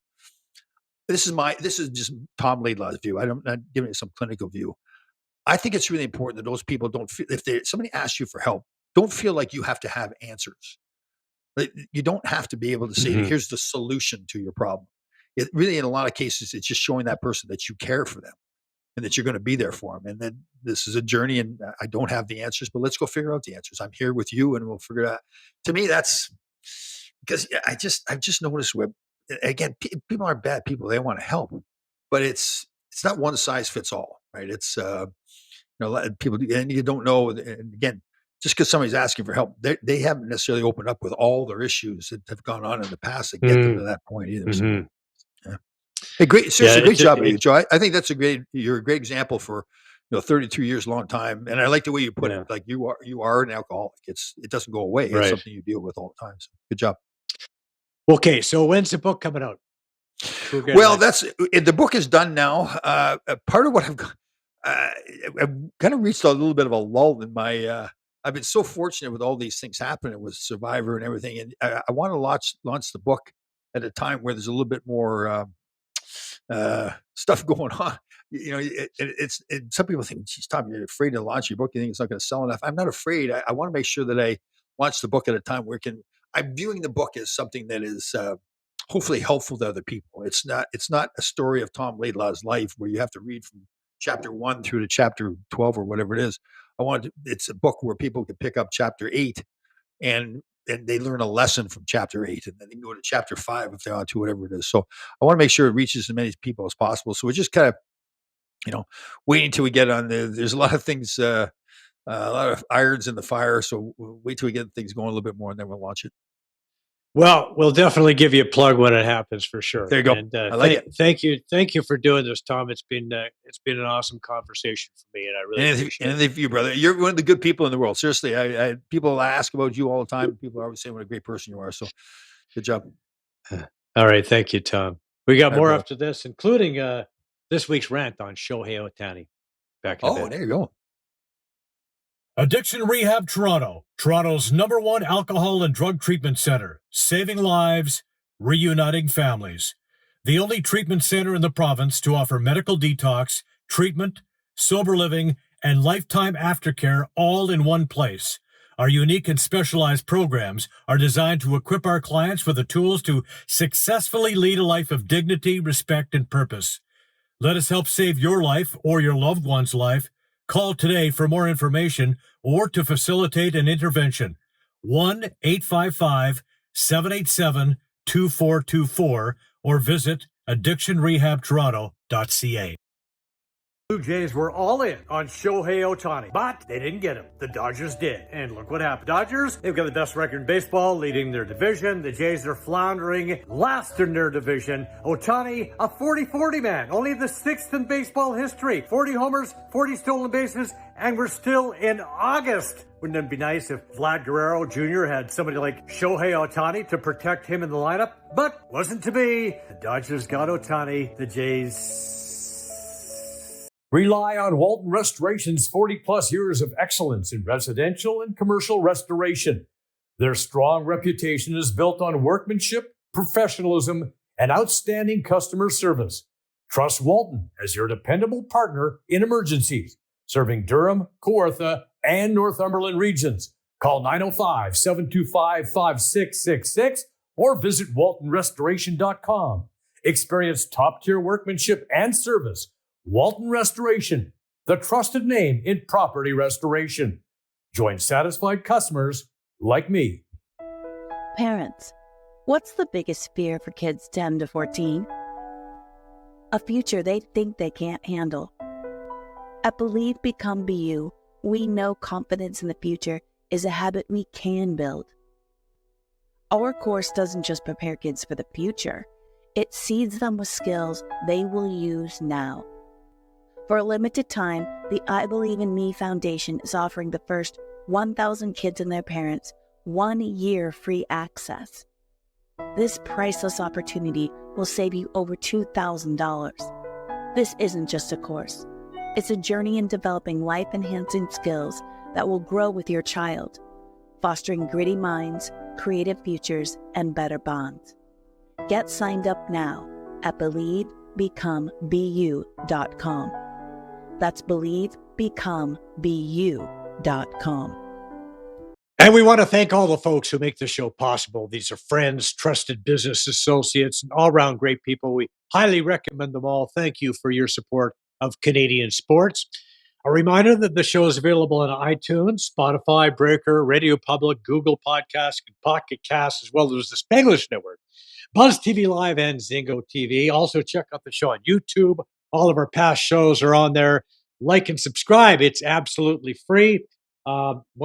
This is just Tom Laidlaw's view. I'm not giving it some clinical view. I think it's really important that those people don't feel, somebody asks you for help, don't feel like you have to have answers. Like, you don't have to be able to say, here's the solution to your problem. It really, in a lot of cases, it's just showing that person that you care for them and that you're going to be there for them. And then this is a journey, and I don't have the answers, but let's go figure out the answers. I'm here with you, and we'll figure it out. To me, that's because I've just noticed where, again, people aren't bad people. They want to help, but it's not one size fits all, right? It's, people, and you don't know. And again, just because somebody's asking for help, they haven't necessarily opened up with all their issues that have gone on in the past to get them to that point either. So, yeah. Hey, seriously, great job, Joe. I think you're a great example for, 32 years, long time. And I like the way you put it. Like you are an alcoholic. It doesn't go away. It's something you deal with all the time. So good job. Okay. So when's the book coming out? Well, the book is done now. Part of what I've kind of reached a little bit of a lull in my, I've been so fortunate with all these things happening with Survivor and everything. And I want to launch the book at a time where there's a little bit more stuff going on. Some people think, geez, Tom, you're afraid to launch your book. You think it's not going to sell enough. I'm not afraid. I want to make sure that I launch the book at a time where I'm viewing the book as something that is hopefully helpful to other people. It's not a story of Tom Laidlaw's life where you have to read from chapter 1 through to chapter 12 or whatever it is. It's a book where people can pick up chapter 8 and they learn a lesson from chapter 8, and then they can go to chapter 5 if they want to, whatever it is. So I want to make sure it reaches as many people as possible. So we're just kind of, waiting till we get on there's a lot of things, a lot of irons in the fire. So we'll wait till we get things going a little bit more, and then we'll launch it. Well, we'll definitely give you a plug when it happens for sure. There you go. And I like it. Thank you for doing this, Tom. It's been an awesome conversation for me, and I really appreciate it. Anything for you, brother. You're one of the good people in the world. Seriously, I people ask about you all the time. People always say what a great person you are. So, good job. All right, thank you, Tom. We got more brother. after this, including this week's rant on Shohei Ohtani. Back in a bit. There you go. Addiction Rehab Toronto, Toronto's #1 alcohol and drug treatment center, saving lives, reuniting families. The only treatment center in the province to offer medical detox, treatment, sober living, and lifetime aftercare all in one place. Our unique and specialized programs are designed to equip our clients with the tools to successfully lead a life of dignity, respect, and purpose. Let us help save your life or your loved one's life. Call today for more information or to facilitate an intervention. 1-855-787-2424 or visit addictionrehabtoronto.ca. Blue Jays were all in on Shohei Ohtani, but they didn't get him. The Dodgers did. And look what happened. Dodgers, they've got the best record in baseball, leading their division. The Jays are floundering last in their division. Ohtani, a 40-40 man, only the 6th in baseball history. 40 homers, 40 stolen bases, and we're still in August. Wouldn't it be nice if Vlad Guerrero Jr. had somebody like Shohei Ohtani to protect him in the lineup? But wasn't to be. The Dodgers got Ohtani. The Jays... Rely on Walton Restoration's 40-plus years of excellence in residential and commercial restoration. Their strong reputation is built on workmanship, professionalism, and outstanding customer service. Trust Walton as your dependable partner in emergencies, serving Durham, Kawartha, and Northumberland regions. Call 905-725-5666 or visit waltonrestoration.com. Experience top-tier workmanship and service. Walton Restoration, the trusted name in property restoration. Join satisfied customers like me. Parents, what's the biggest fear for kids 10 to 14? A future they think they can't handle. At Believe, Become, Be You, we know confidence in the future is a habit we can build. Our course doesn't just prepare kids for the future, it seeds them with skills they will use now. For a limited time, the I Believe in Me Foundation is offering the first 1,000 kids and their parents 1 year free access. This priceless opportunity will save you over $2,000. This isn't just a course. It's a journey in developing life-enhancing skills that will grow with your child. fostering gritty minds, creative futures, and better bonds. Get signed up now at BelieveBecomeBU.com. That's BelieveBecomeBU.com. And we want to thank all the folks who make the show possible. These are friends, trusted business associates, and all-around great people. We highly recommend them all. Thank you for your support of Canadian sports. A reminder that the show is available on iTunes, Spotify, Breaker, Radio Public, Google Podcasts, and Pocket Casts, as well as the Spanglish Network, Buzz TV Live, and Zingo TV. Also, check out the show on YouTube. All of our past shows are on there. Like and subscribe. It's absolutely free.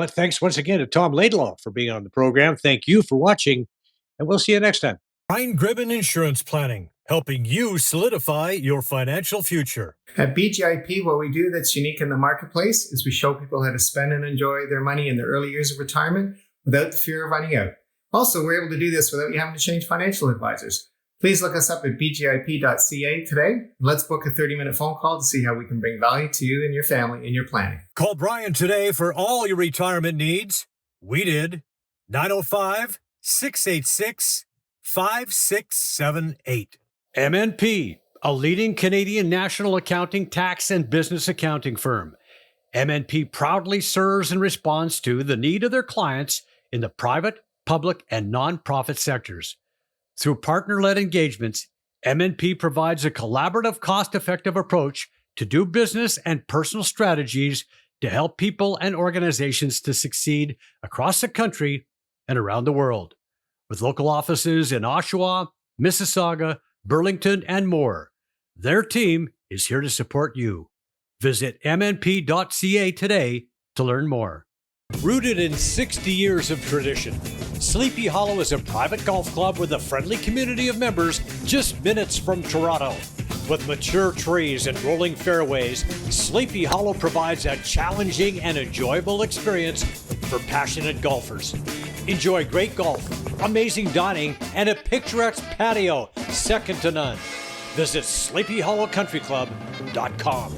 Thanks once again to Tom Laidlaw for being on the program. Thank you for watching, and we'll see you next time. Ryan Gribben Insurance Planning, helping you solidify your financial future. At BGIP, what we do that's unique in the marketplace is we show people how to spend and enjoy their money in the early years of retirement without the fear of running out. Also, we're able to do this without you having to change financial advisors. Please look us up at bgip.ca today. Let's book a 30-minute phone call to see how we can bring value to you and your family in your planning. Call Brian today for all your retirement needs. We did. 905-686-5678. MNP, a leading Canadian national accounting, tax, and business accounting firm. MNP proudly serves and responds to the need of their clients in the private, public, and nonprofit sectors. Through partner-led engagements, MNP provides a collaborative, cost-effective approach to do business and personal strategies to help people and organizations to succeed across the country and around the world. With local offices in Oshawa, Mississauga, Burlington, and more, their team is here to support you. Visit mnp.ca today to learn more. Rooted in 60 years of tradition, Sleepy Hollow is a private golf club with a friendly community of members just minutes from Toronto. With mature trees and rolling fairways, Sleepy Hollow provides a challenging and enjoyable experience for passionate golfers. Enjoy great golf, amazing dining, and a picturesque patio second to none. Visit sleepyhollowcountryclub.com.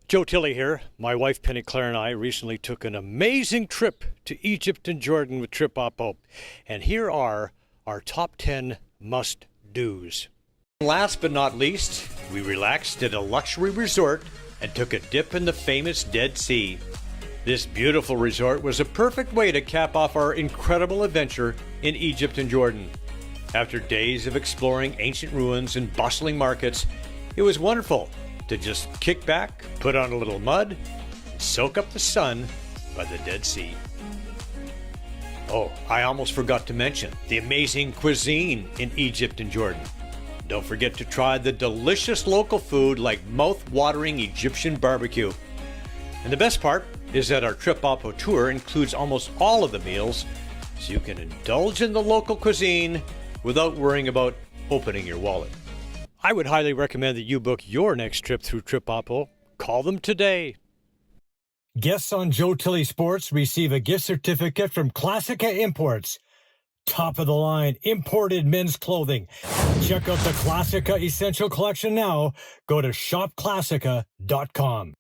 Joe Tilley here. My wife Penny Claire and I recently took an amazing trip to Egypt and Jordan with Trip Oppo. And here are our top 10 must-dos. Last but not least, we relaxed at a luxury resort and took a dip in the famous Dead Sea. This beautiful resort was a perfect way to cap off our incredible adventure in Egypt and Jordan. After days of exploring ancient ruins and bustling markets, it was wonderful to just kick back, put on a little mud, and soak up the sun by the Dead Sea. Oh, I almost forgot to mention the amazing cuisine in Egypt and Jordan. Don't forget to try the delicious local food like mouth-watering Egyptian barbecue. And the best part is that our Trip Oppo tour includes almost all of the meals, so you can indulge in the local cuisine without worrying about opening your wallet. I would highly recommend that you book your next trip through Trip Oppo. Call them today. Guests on Joe Tilley Sports receive a gift certificate from Classica Imports. Top of the line imported men's clothing. Check out the Classica Essential Collection now. Go to shopclassica.com.